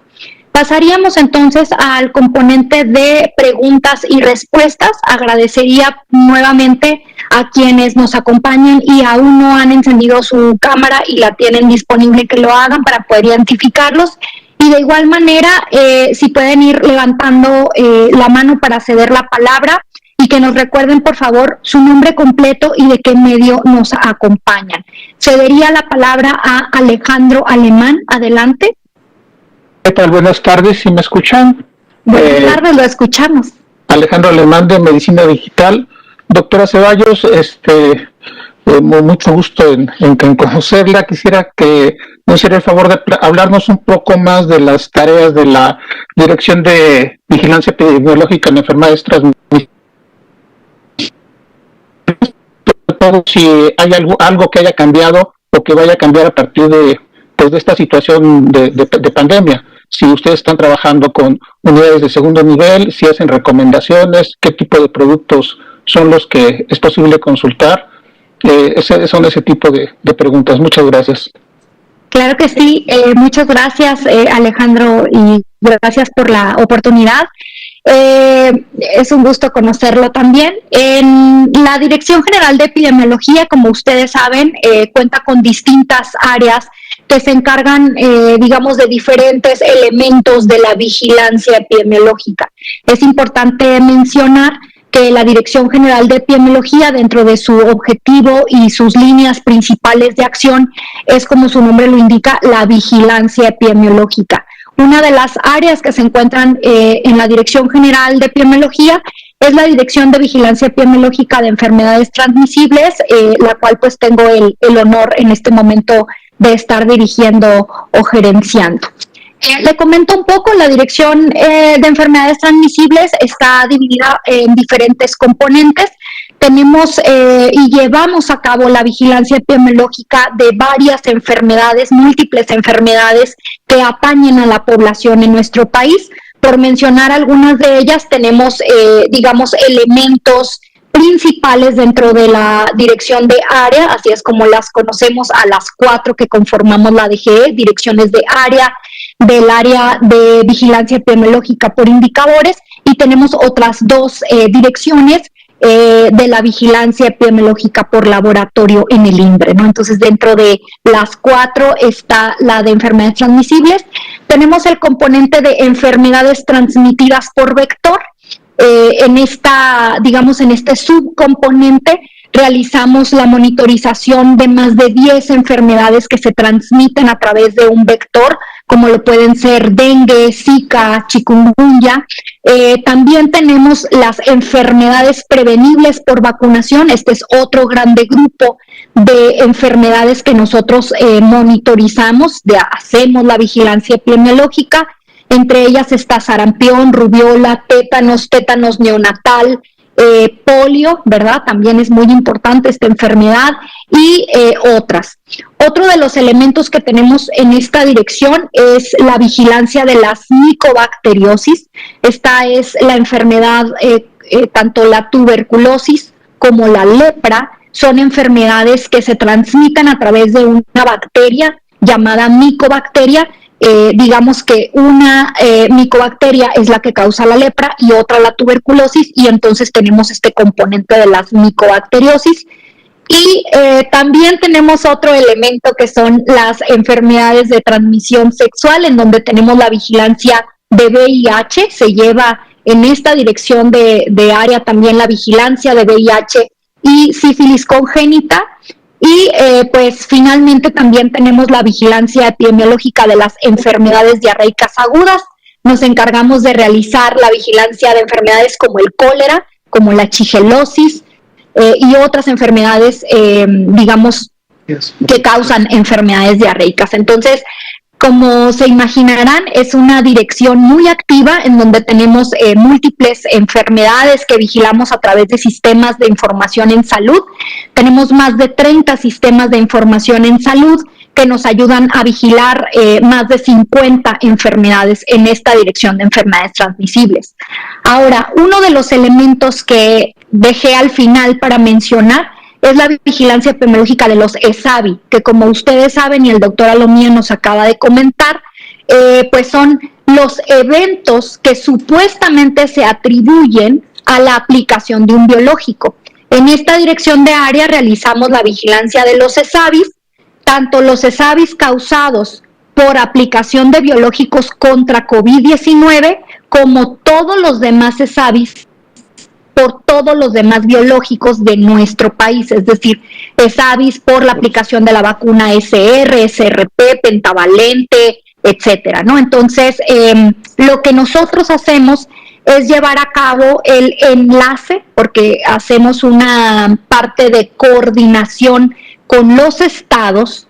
Pasaríamos entonces al componente de preguntas y respuestas. Agradecería nuevamente a quienes nos acompañan y aún no han encendido su cámara y la tienen disponible que lo hagan para poder identificarlos. Y de igual manera, si pueden ir levantando la mano para ceder la palabra y que nos recuerden, por favor, su nombre completo y de qué medio nos acompañan. Cedería la palabra a Alejandro Alemán. Adelante. ¿Qué tal? Buenas tardes, ¿sí me escuchan? Buenas tardes, lo escuchamos. Alejandro Alemán de Medicina Digital. Doctora Ceballos, mucho gusto en conocerla. Quisiera que nos hiciera el favor de hablarnos un poco más de las tareas de la Dirección de Vigilancia Epidemiológica en Enfermedades Transmisibles. Si hay algo que haya cambiado o que vaya a cambiar a partir de esta situación de pandemia. Si ustedes están trabajando con unidades de segundo nivel, si hacen recomendaciones, qué tipo de productos son los que es posible consultar, son ese tipo de preguntas. Muchas gracias. Claro que sí, muchas gracias Alejandro y gracias por la oportunidad. Es un gusto conocerlo también. En la Dirección General de Epidemiología, como ustedes saben, cuenta con distintas áreas que se encargan, digamos, de diferentes elementos de la vigilancia epidemiológica. Es importante mencionar que la Dirección General de Epidemiología, dentro de su objetivo y sus líneas principales de acción, es, como su nombre lo indica, la vigilancia epidemiológica. Una de las áreas que se encuentran en la Dirección General de Epidemiología es la Dirección de Vigilancia Epidemiológica de Enfermedades Transmisibles, la cual pues tengo el honor en este momento de estar dirigiendo o gerenciando. Le comento un poco, la Dirección de Enfermedades Transmisibles está dividida en diferentes componentes. Tenemos y llevamos a cabo la vigilancia epidemiológica de varias enfermedades, múltiples enfermedades que atañen a la población en nuestro país. Por mencionar algunas de ellas, tenemos, digamos, elementos principales dentro de la dirección de área, así es como las conocemos a las 4 que conformamos la DGE, direcciones de área, del área de vigilancia epidemiológica por indicadores, y tenemos otras 2 direcciones de la vigilancia epidemiológica por laboratorio en el INDRE, ¿no? Entonces, dentro de las 4 está la de enfermedades transmisibles. Tenemos el componente de enfermedades transmitidas por vector. En este subcomponente realizamos la monitorización de más de 10 enfermedades que se transmiten a través de un vector, como lo pueden ser dengue, zika, chikungunya. También tenemos las enfermedades prevenibles por vacunación. Este es otro grande grupo de enfermedades que nosotros monitorizamos, hacemos la vigilancia epidemiológica. Entre ellas está sarampión, rubiola, tétanos neonatal, polio, ¿verdad? También es muy importante esta enfermedad y otras. Otro de los elementos que tenemos en esta dirección es la vigilancia de las micobacteriosis. Esta es la enfermedad, tanto la tuberculosis como la lepra, son enfermedades que se transmiten a través de una bacteria llamada micobacteria. Digamos que una micobacteria es la que causa la lepra y otra la tuberculosis, y entonces tenemos este componente de las micobacteriosis. Y también tenemos otro elemento que son las enfermedades de transmisión sexual, en donde tenemos la vigilancia de VIH, se lleva en esta dirección de área también la vigilancia de VIH y sífilis congénita. Y pues finalmente también tenemos la vigilancia epidemiológica de las enfermedades diarreicas agudas. Nos encargamos de realizar la vigilancia de enfermedades como el cólera, como la shigellosis, y otras enfermedades, digamos, que causan enfermedades diarreicas. Entonces, como se imaginarán, es una dirección muy activa en donde tenemos múltiples enfermedades que vigilamos a través de sistemas de información en salud. Tenemos más de 30 sistemas de información en salud que nos ayudan a vigilar más de 50 enfermedades en esta dirección de enfermedades transmisibles. Ahora, uno de los elementos que dejé al final para mencionar es la vigilancia epidemiológica de los ESAVI, que como ustedes saben y el doctor Alomía nos acaba de comentar, pues son los eventos que supuestamente se atribuyen a la aplicación de un biológico. En esta dirección de área realizamos la vigilancia de los ESAVIs, tanto los ESAVIs causados por aplicación de biológicos contra COVID-19 como todos los demás ESAVIs por todos los demás biológicos de nuestro país, es decir, ESAVIs por la aplicación de la vacuna SR, SRP, pentavalente, etcétera, ¿no? Entonces, lo que nosotros hacemos es llevar a cabo el enlace, porque hacemos una parte de coordinación con los estados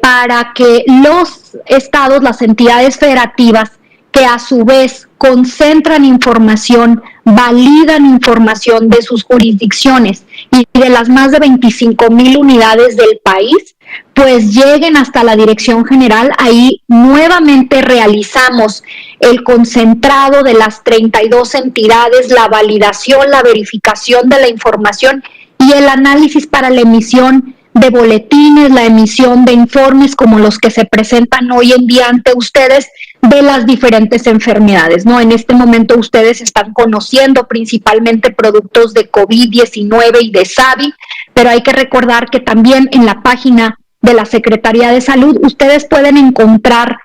para que los estados, las entidades federativas, que a su vez concentran información, validan información de sus jurisdicciones y de las más de 25,000 unidades del país, pues lleguen hasta la Dirección General. Ahí nuevamente realizamos el concentrado de las 32 entidades, la validación, la verificación de la información y el análisis para la emisión de boletines, la emisión de informes como los que se presentan hoy en día ante ustedes de las diferentes enfermedades, ¿no? En este momento ustedes están conociendo principalmente productos de COVID-19 y de SAVI, pero hay que recordar que también en la página de la Secretaría de Salud ustedes pueden encontrar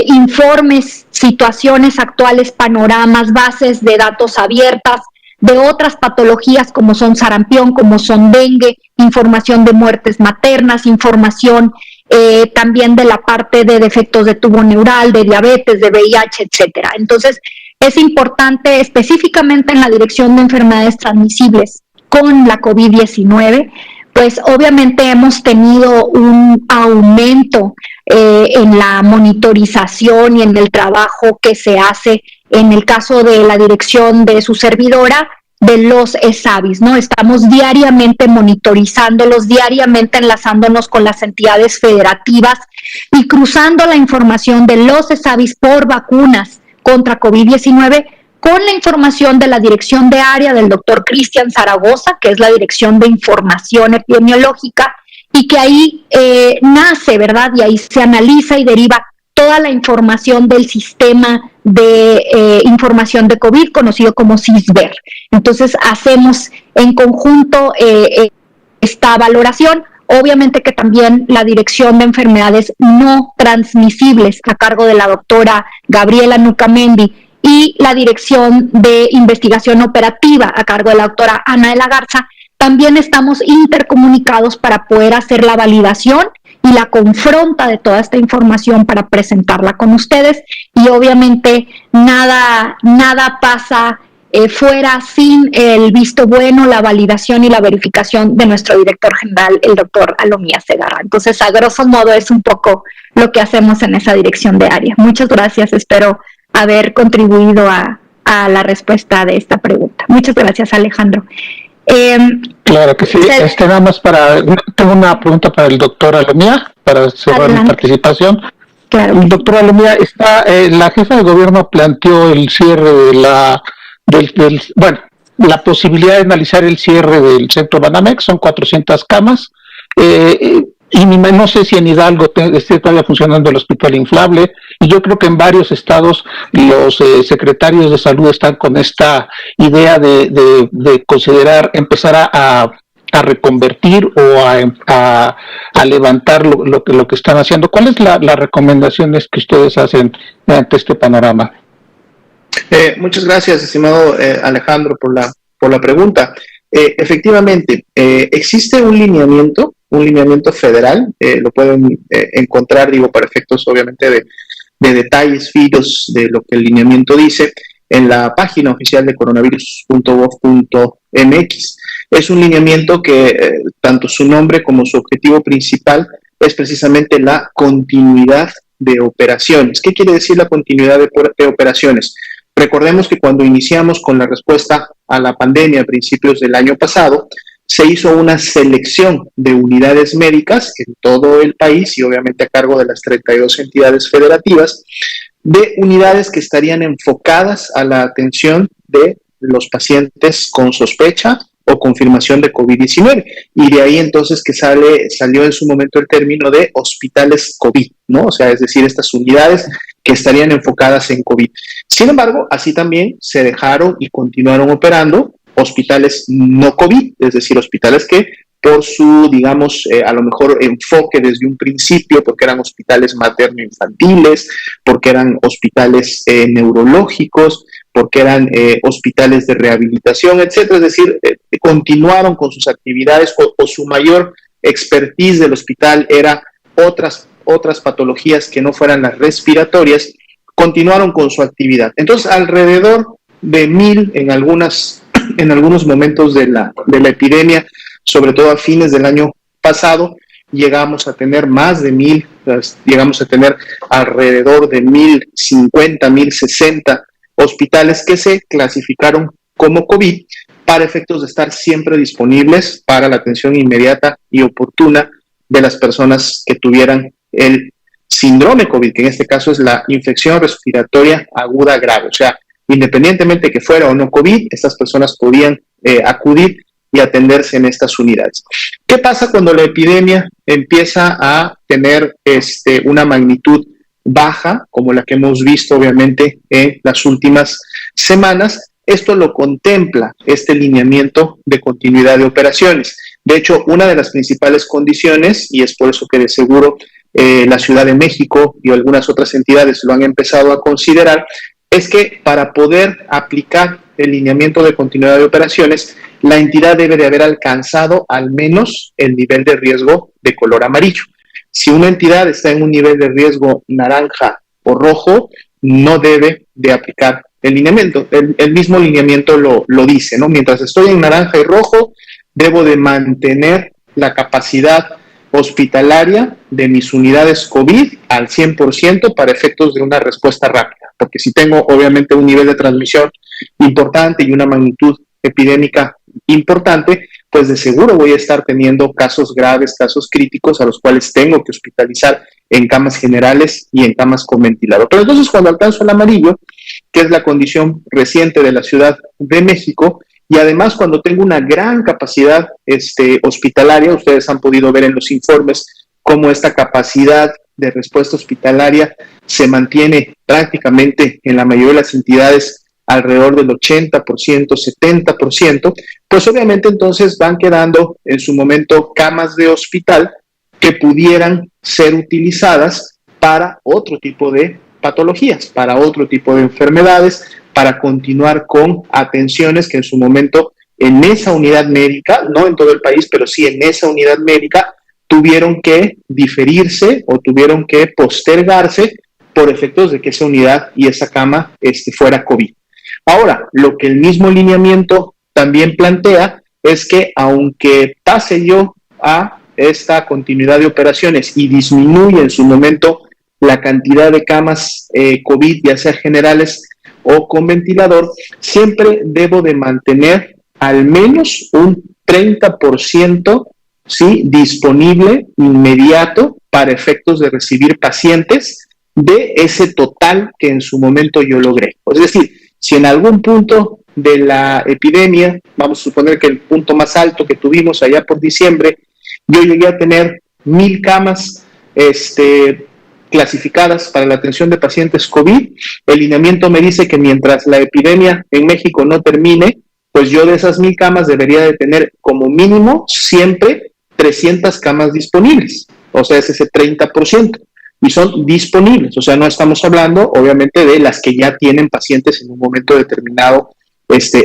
informes, situaciones actuales, panoramas, bases de datos abiertas, de otras patologías como son sarampión, como son dengue, información de muertes maternas, información también de la parte de defectos de tubo neural, de diabetes, de VIH, etcétera. Entonces, es importante específicamente en la dirección de enfermedades transmisibles con la COVID-19, pues obviamente hemos tenido un aumento en la monitorización y en el trabajo que se hace en el caso de la dirección de su servidora, de los ESAVIs, ¿no? Estamos diariamente monitorizándolos, diariamente enlazándonos con las entidades federativas y cruzando la información de los ESAVIs por vacunas contra COVID-19 con la información de la dirección de área del doctor Cristian Zaragoza, que es la dirección de información epidemiológica, y que ahí nace, ¿verdad? Y ahí se analiza y deriva toda la información del sistema de información de COVID, conocido como SISBER. Entonces, hacemos en conjunto esta valoración. Obviamente que también la dirección de enfermedades no transmisibles a cargo de la doctora Gabriela Nucamendi y la dirección de investigación operativa a cargo de la doctora Ana de la Garza, también estamos intercomunicados para poder hacer la validación y la confronta de toda esta información para presentarla con ustedes, y obviamente nada pasa fuera sin el visto bueno, la validación y la verificación de nuestro director general, el doctor Alomía Segarra. Entonces, a grosso modo, es un poco lo que hacemos en esa dirección de área. Muchas gracias, espero haber contribuido a la respuesta de esta pregunta. Muchas gracias, Alejandro. Claro que sí. Nada más tengo una pregunta para el doctor Alomía, para cerrar mi participación. Claro. El doctor Alomía, la jefa de gobierno planteó el cierre de la posibilidad de analizar el cierre del centro Banamex, son 400 camas, y no sé si en Hidalgo esté todavía funcionando el hospital inflable, y yo creo que en varios estados los secretarios de salud están con esta idea de considerar, empezar a a reconvertir o a levantar lo que están haciendo. ¿Cuáles son las recomendaciones que ustedes hacen ante este panorama? Muchas gracias, estimado Alejandro, por la pregunta. Efectivamente, existe un lineamiento federal, lo pueden encontrar, para efectos obviamente de detalles finos de lo que el lineamiento dice, en la página oficial de coronavirus.gov.mx. Es un lineamiento que tanto su nombre como su objetivo principal es precisamente la continuidad de operaciones. ¿Qué quiere decir la continuidad de operaciones? Recordemos que cuando iniciamos con la respuesta a la pandemia a principios del año pasado, se hizo una selección de unidades médicas en todo el país y obviamente a cargo de las 32 entidades federativas, de unidades que estarían enfocadas a la atención de los pacientes con sospecha o confirmación de COVID-19. Y de ahí entonces que salió en su momento el término de hospitales COVID, ¿no? O sea, es decir, estas unidades que estarían enfocadas en COVID. Sin embargo, así también se dejaron y continuaron operando hospitales no COVID, es decir, hospitales que por su, digamos, a lo mejor enfoque desde un principio, porque eran hospitales materno-infantiles, porque eran hospitales neurológicos, porque eran hospitales de rehabilitación, etcétera. Es decir, continuaron con sus actividades o su mayor expertise del hospital era otras patologías que no fueran las respiratorias, continuaron con su actividad. Entonces, alrededor de 1,000 en algunos momentos de la epidemia, sobre todo a fines del año pasado, llegamos a tener más de 1,000, llegamos a tener alrededor de 1,050, 1,060 hospitales que se clasificaron como COVID para efectos de estar siempre disponibles para la atención inmediata y oportuna de las personas que tuvieran el síndrome COVID, que en este caso es la infección respiratoria aguda grave. O sea, independientemente que fuera o no COVID, estas personas podían acudir y atenderse en estas unidades. ¿Qué pasa cuando la epidemia empieza a tener una magnitud baja, como la que hemos visto obviamente en las últimas semanas? Esto lo contempla este lineamiento de continuidad de operaciones. De hecho, una de las principales condiciones, y es por eso que de seguro la Ciudad de México y algunas otras entidades lo han empezado a considerar, es que para poder aplicar el lineamiento de continuidad de operaciones, la entidad debe de haber alcanzado al menos el nivel de riesgo de color amarillo. Si una entidad está en un nivel de riesgo naranja o rojo, no debe de aplicar el lineamiento. El mismo lineamiento lo dice, ¿no? Mientras estoy en naranja y rojo, debo de mantener la capacidad hospitalaria de mis unidades COVID al 100% para efectos de una respuesta rápida. Porque si tengo obviamente un nivel de transmisión importante y una magnitud epidémica importante, pues de seguro voy a estar teniendo casos graves, casos críticos a los cuales tengo que hospitalizar en camas generales y en camas con ventilador. Pero entonces cuando alcanzo el amarillo, que es la condición reciente de la Ciudad de México, y además cuando tengo una gran capacidad hospitalaria, ustedes han podido ver en los informes cómo esta capacidad de respuesta hospitalaria se mantiene prácticamente en la mayoría de las entidades alrededor del 80%, 70%, pues obviamente entonces van quedando en su momento camas de hospital que pudieran ser utilizadas para otro tipo de patologías, para otro tipo de enfermedades, para continuar con atenciones que en su momento en esa unidad médica, no en todo el país, pero sí en esa unidad médica, tuvieron que diferirse o tuvieron que postergarse por efectos de que esa unidad y esa cama fuera COVID. Ahora, lo que el mismo lineamiento también plantea es que aunque pase yo a esta continuidad de operaciones y disminuye en su momento la cantidad de camas COVID, ya sea generales o con ventilador, siempre debo de mantener al menos un 30%, ¿sí?, disponible inmediato para efectos de recibir pacientes de ese total que en su momento yo logré. Es decir, si en algún punto de la epidemia, vamos a suponer que el punto más alto que tuvimos allá por diciembre, yo llegué a tener 1,000 camas clasificadas para la atención de pacientes COVID, el lineamiento me dice que mientras la epidemia en México no termine, pues yo de esas 1,000 camas debería de tener como mínimo siempre 300 camas disponibles, o sea, es ese 30%, y son disponibles, o sea, no estamos hablando obviamente de las que ya tienen pacientes en un momento determinado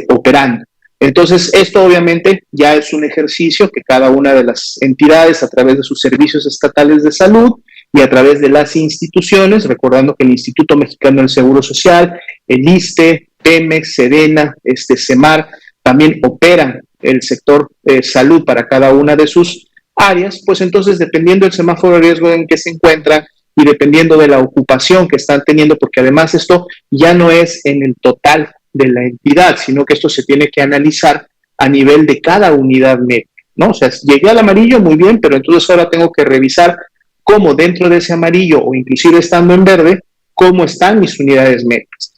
operando. Entonces, esto obviamente ya es un ejercicio que cada una de las entidades, a través de sus servicios estatales de salud y a través de las instituciones, recordando que el Instituto Mexicano del Seguro Social, el ISSSTE, Pemex, Sedena, Semar, también operan el sector salud para cada una de sus áreas, pues entonces dependiendo del semáforo de riesgo en que se encuentran y dependiendo de la ocupación que están teniendo, porque además esto ya no es en el total de la entidad, sino que esto se tiene que analizar a nivel de cada unidad médica, ¿no? O sea, llegué al amarillo, muy bien, pero entonces ahora tengo que revisar cómo dentro de ese amarillo o inclusive estando en verde, cómo están mis unidades médicas.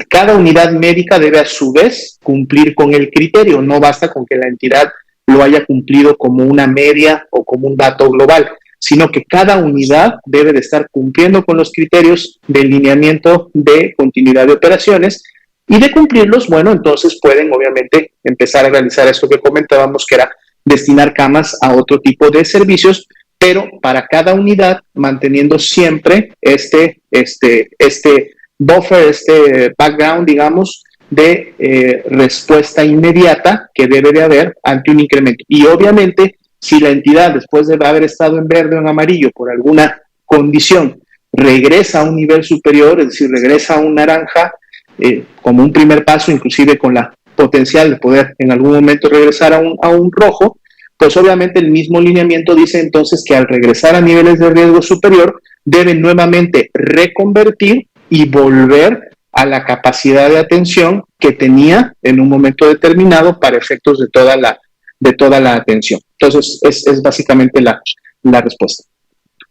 Cada unidad médica debe a su vez cumplir con el criterio, no basta con que la entidad lo haya cumplido como una media o como un dato global, sino que cada unidad debe de estar cumpliendo con los criterios de lineamiento de continuidad de operaciones, y de cumplirlos, bueno, entonces pueden obviamente empezar a realizar esto que comentábamos, que era destinar camas a otro tipo de servicios, pero para cada unidad manteniendo siempre este buffer, este background, digamos, de respuesta inmediata que debe de haber ante un incremento. Y obviamente, si la entidad, después de haber estado en verde o en amarillo por alguna condición, regresa a un nivel superior, es decir, regresa a un naranja, como un primer paso, inclusive con la potencial de poder en algún momento regresar a un rojo, pues obviamente el mismo lineamiento dice entonces que al regresar a niveles de riesgo superior, deben nuevamente reconvertir y volver a la capacidad de atención que tenía en un momento determinado para efectos de toda la atención. Entonces, es básicamente la respuesta.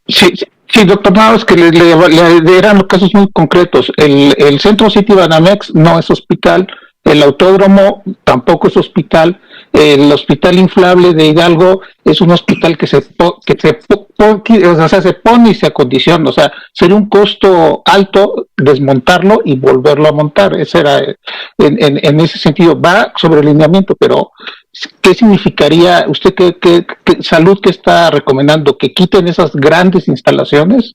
Sí, doctor, nada, es que le eran los casos muy concretos. El Centro City Banamex no es hospital, el Autódromo tampoco es hospital, el Hospital Inflable de Hidalgo es un hospital que se pone y se acondiciona, o sea, sería un costo alto desmontarlo y volverlo a montar. Ese era, en ese sentido, va sobre el lineamiento, pero ¿qué significaría usted qué salud que está recomendando? ¿Que quiten esas grandes instalaciones?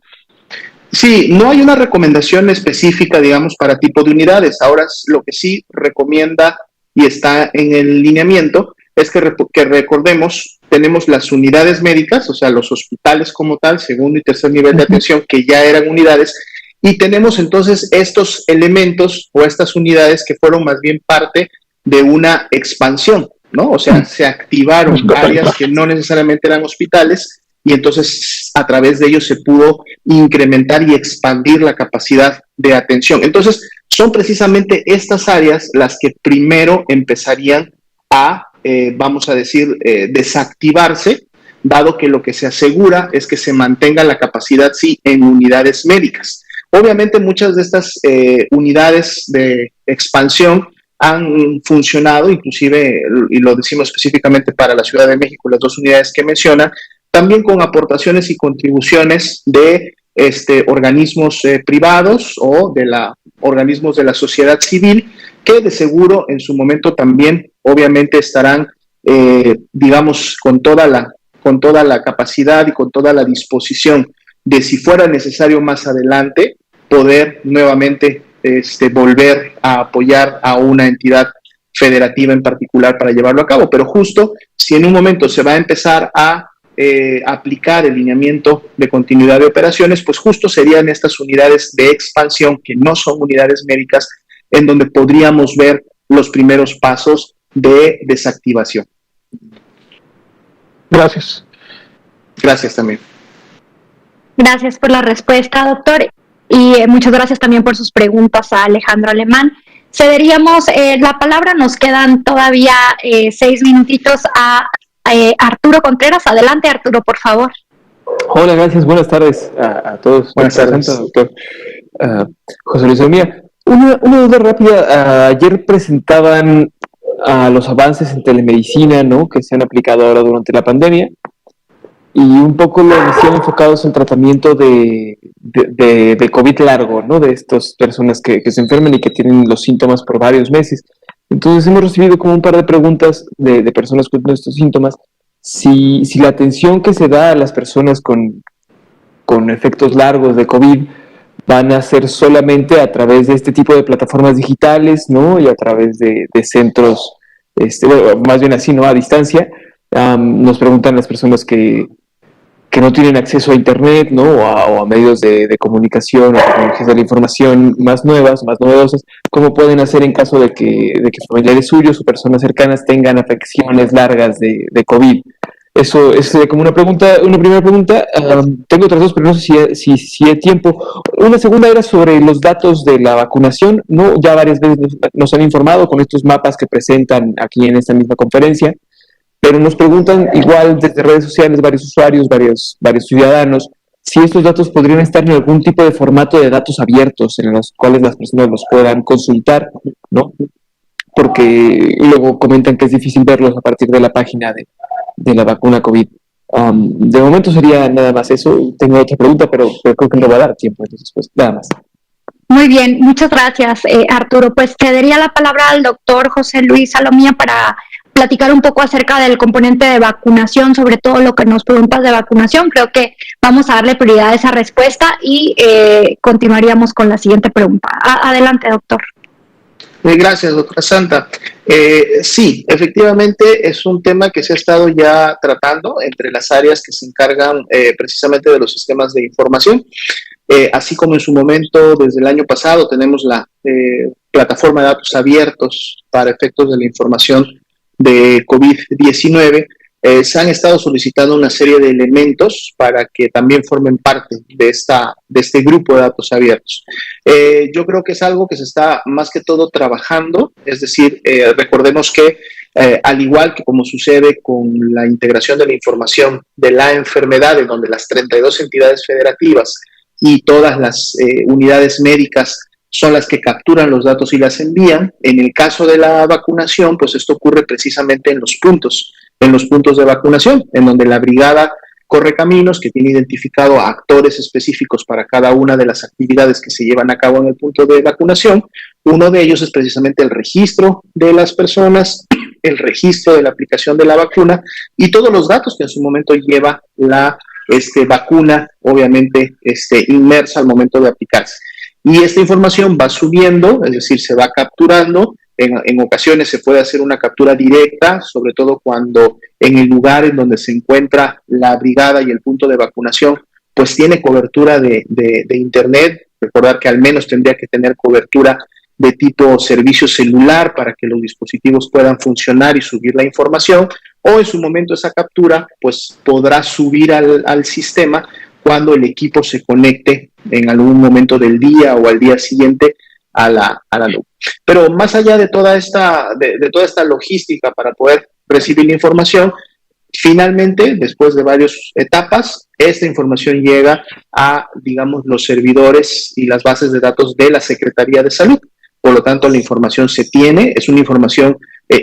Sí, no hay una recomendación específica, digamos, para tipo de unidades. Ahora lo que sí recomienda y está en el lineamiento es que recordemos, tenemos las unidades médicas, o sea, los hospitales como tal, segundo y tercer nivel de atención, que ya eran unidades, y tenemos entonces estos elementos o estas unidades que fueron más bien parte de una expansión, ¿no? O sea, se activaron áreas que no necesariamente eran hospitales, y entonces a través de ellos se pudo incrementar y expandir la capacidad de atención. Entonces, son precisamente estas áreas las que primero empezarían a, vamos a decir, desactivarse, dado que lo que se asegura es que se mantenga la capacidad, sí, en unidades médicas. Obviamente muchas de estas unidades de expansión han funcionado, inclusive, y lo decimos específicamente para la Ciudad de México, las dos unidades que menciona, también con aportaciones y contribuciones de organismos privados o de organismos de la sociedad civil, que de seguro en su momento también obviamente estarán, digamos, con toda la capacidad y con toda la disposición de, si fuera necesario más adelante, poder nuevamente volver a apoyar a una entidad federativa en particular para llevarlo a cabo. Pero justo si en un momento se va a empezar a aplicar el lineamiento de continuidad de operaciones, pues justo serían estas unidades de expansión, que no son unidades médicas, en donde podríamos ver los primeros pasos de desactivación. Gracias. Gracias también. Gracias por la respuesta, doctor, y muchas gracias también por sus preguntas a Alejandro Alemán. Cederíamos la palabra, nos quedan todavía 6 minutitos a Arturo Contreras. Adelante, Arturo, por favor. Hola, gracias. Buenas tardes a todos. Buenas tardes, doctor José Luis Omía. Una duda rápida. Ayer presentaban los avances en telemedicina, ¿no?, que se han aplicado ahora durante la pandemia, y un poco lo decían enfocados en tratamiento de COVID largo, ¿no?, de estas personas que se enferman y que tienen los síntomas por varios meses. Entonces hemos recibido como un par de preguntas de personas con estos síntomas, si la atención que se da a las personas con efectos largos de COVID van a ser solamente a través de este tipo de plataformas digitales, ¿no? Y a través de centros, más bien así, ¿no? A distancia. Nos preguntan las personas que no tienen acceso a Internet, ¿no? O a medios de comunicación o tecnologías de la información más nuevas, más novedosas, ¿cómo pueden hacer en caso de que familiares suyos o personas cercanas tengan afecciones largas de COVID? Eso es como una primera pregunta. Tengo otras dos, pero no sé si hay tiempo. Una segunda era sobre los datos de la vacunación, ¿no? Ya varias veces nos han informado con estos mapas que presentan aquí en esta misma conferencia, pero nos preguntan igual desde redes sociales varios usuarios, varios ciudadanos, si estos datos podrían estar en algún tipo de formato de datos abiertos en los cuales las personas los puedan consultar, ¿no? Porque luego comentan que es difícil verlos a partir de la página de la vacuna COVID. De momento sería nada más eso. Tengo otra pregunta, pero creo que no va a dar tiempo, entonces pues nada más. Muy bien, muchas gracias, Arturo. Pues cedería la palabra al doctor José Luis Salomía para platicar un poco acerca del componente de vacunación, sobre todo lo que nos preguntas de vacunación. Creo que vamos a darle prioridad a esa respuesta y continuaríamos con la siguiente pregunta. Adelante, doctor. Gracias, doctora Santa. Sí, efectivamente es un tema que se ha estado ya tratando entre las áreas que se encargan precisamente de los sistemas de información. Así como en su momento, desde el año pasado, tenemos la plataforma de datos abiertos para efectos de la información de COVID-19, se han estado solicitando una serie de elementos para que también formen parte de este grupo de datos abiertos. Yo creo que es algo que se está más que todo trabajando, es decir, recordemos que al igual que como sucede con la integración de la información de la enfermedad, en donde las 32 entidades federativas y todas las unidades médicas son las que capturan los datos y las envían. En el caso de la vacunación, pues esto ocurre precisamente en los puntos de vacunación, en donde la brigada Correcaminos, que tiene identificado a actores específicos para cada una de las actividades que se llevan a cabo en el punto de vacunación. Uno de ellos es precisamente el registro de las personas, el registro de la aplicación de la vacuna y todos los datos que en su momento lleva la vacuna, obviamente inmersa al momento de aplicarse. Y esta información va subiendo, es decir, se va capturando. En ocasiones se puede hacer una captura directa, sobre todo cuando en el lugar en donde se encuentra la brigada y el punto de vacunación, pues tiene cobertura de Internet. Recordar que al menos tendría que tener cobertura de tipo servicio celular para que los dispositivos puedan funcionar y subir la información, o en su momento esa captura pues podrá subir al sistema cuando el equipo se conecte en algún momento del día o al día siguiente a la nube. Pero más allá de toda esta logística para poder recibir la información, finalmente, después de varias etapas, esta información llega a, digamos, los servidores y las bases de datos de la Secretaría de Salud. Por lo tanto, la información se tiene, es una información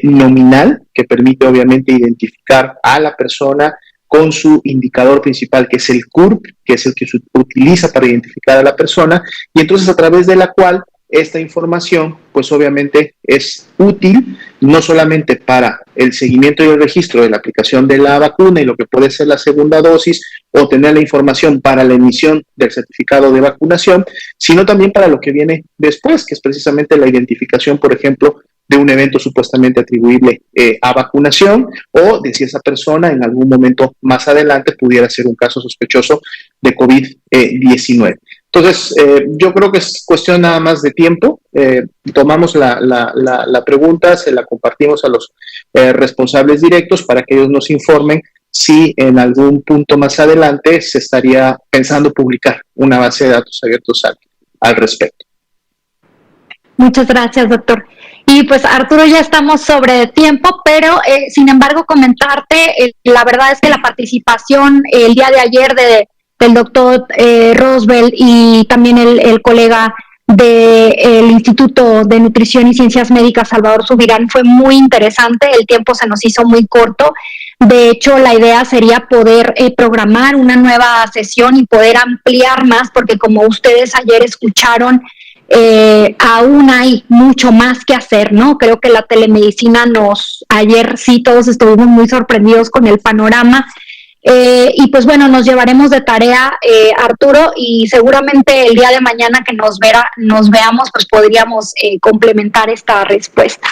nominal que permite obviamente identificar a la persona con su indicador principal, que es el CURP, que es el que se utiliza para identificar a la persona, y entonces a través de la cual esta información, pues obviamente es útil no solamente para el seguimiento y el registro de la aplicación de la vacuna y lo que puede ser la segunda dosis, o tener la información para la emisión del certificado de vacunación, sino también para lo que viene después, que es precisamente la identificación, por ejemplo, de un evento supuestamente atribuible a vacunación, o de si esa persona en algún momento más adelante pudiera ser un caso sospechoso de COVID-19. Entonces, yo creo que es cuestión nada más de tiempo. Tomamos la pregunta, se la compartimos a los responsables directos para que ellos nos informen si en algún punto más adelante se estaría pensando publicar una base de datos abiertos al respecto. Muchas gracias, doctor. Y pues Arturo, ya estamos sobre tiempo, pero sin embargo comentarte, la verdad es que la participación el día de ayer del doctor Roswell y también el colega del Instituto de Nutrición y Ciencias Médicas Salvador Subirán fue muy interesante. El tiempo se nos hizo muy corto. De hecho, la idea sería poder programar una nueva sesión y poder ampliar más, porque como ustedes ayer escucharon, aún hay mucho más que hacer, ¿no? Creo que la telemedicina ayer sí todos estuvimos muy sorprendidos con el panorama. Y pues bueno, nos llevaremos de tarea, Arturo, y seguramente el día de mañana que nos veamos, pues podríamos complementar esta respuesta.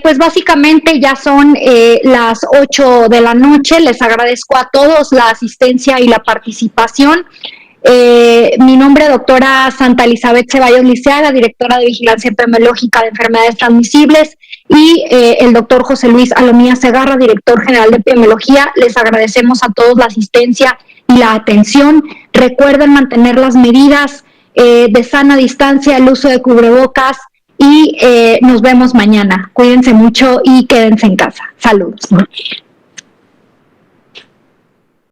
Pues básicamente ya son las 8 de la noche. Les agradezco a todos la asistencia y la participación. Mi nombre es doctora Santa Elizabeth Ceballos Liceaga, directora de Vigilancia Epidemiológica de Enfermedades Transmisibles, y el doctor José Luis Alomía Segarra, director general de Epidemiología. Les agradecemos a todos la asistencia y la atención. Recuerden mantener las medidas de sana distancia, el uso de cubrebocas, y nos vemos mañana. Cuídense mucho y quédense en casa. Saludos.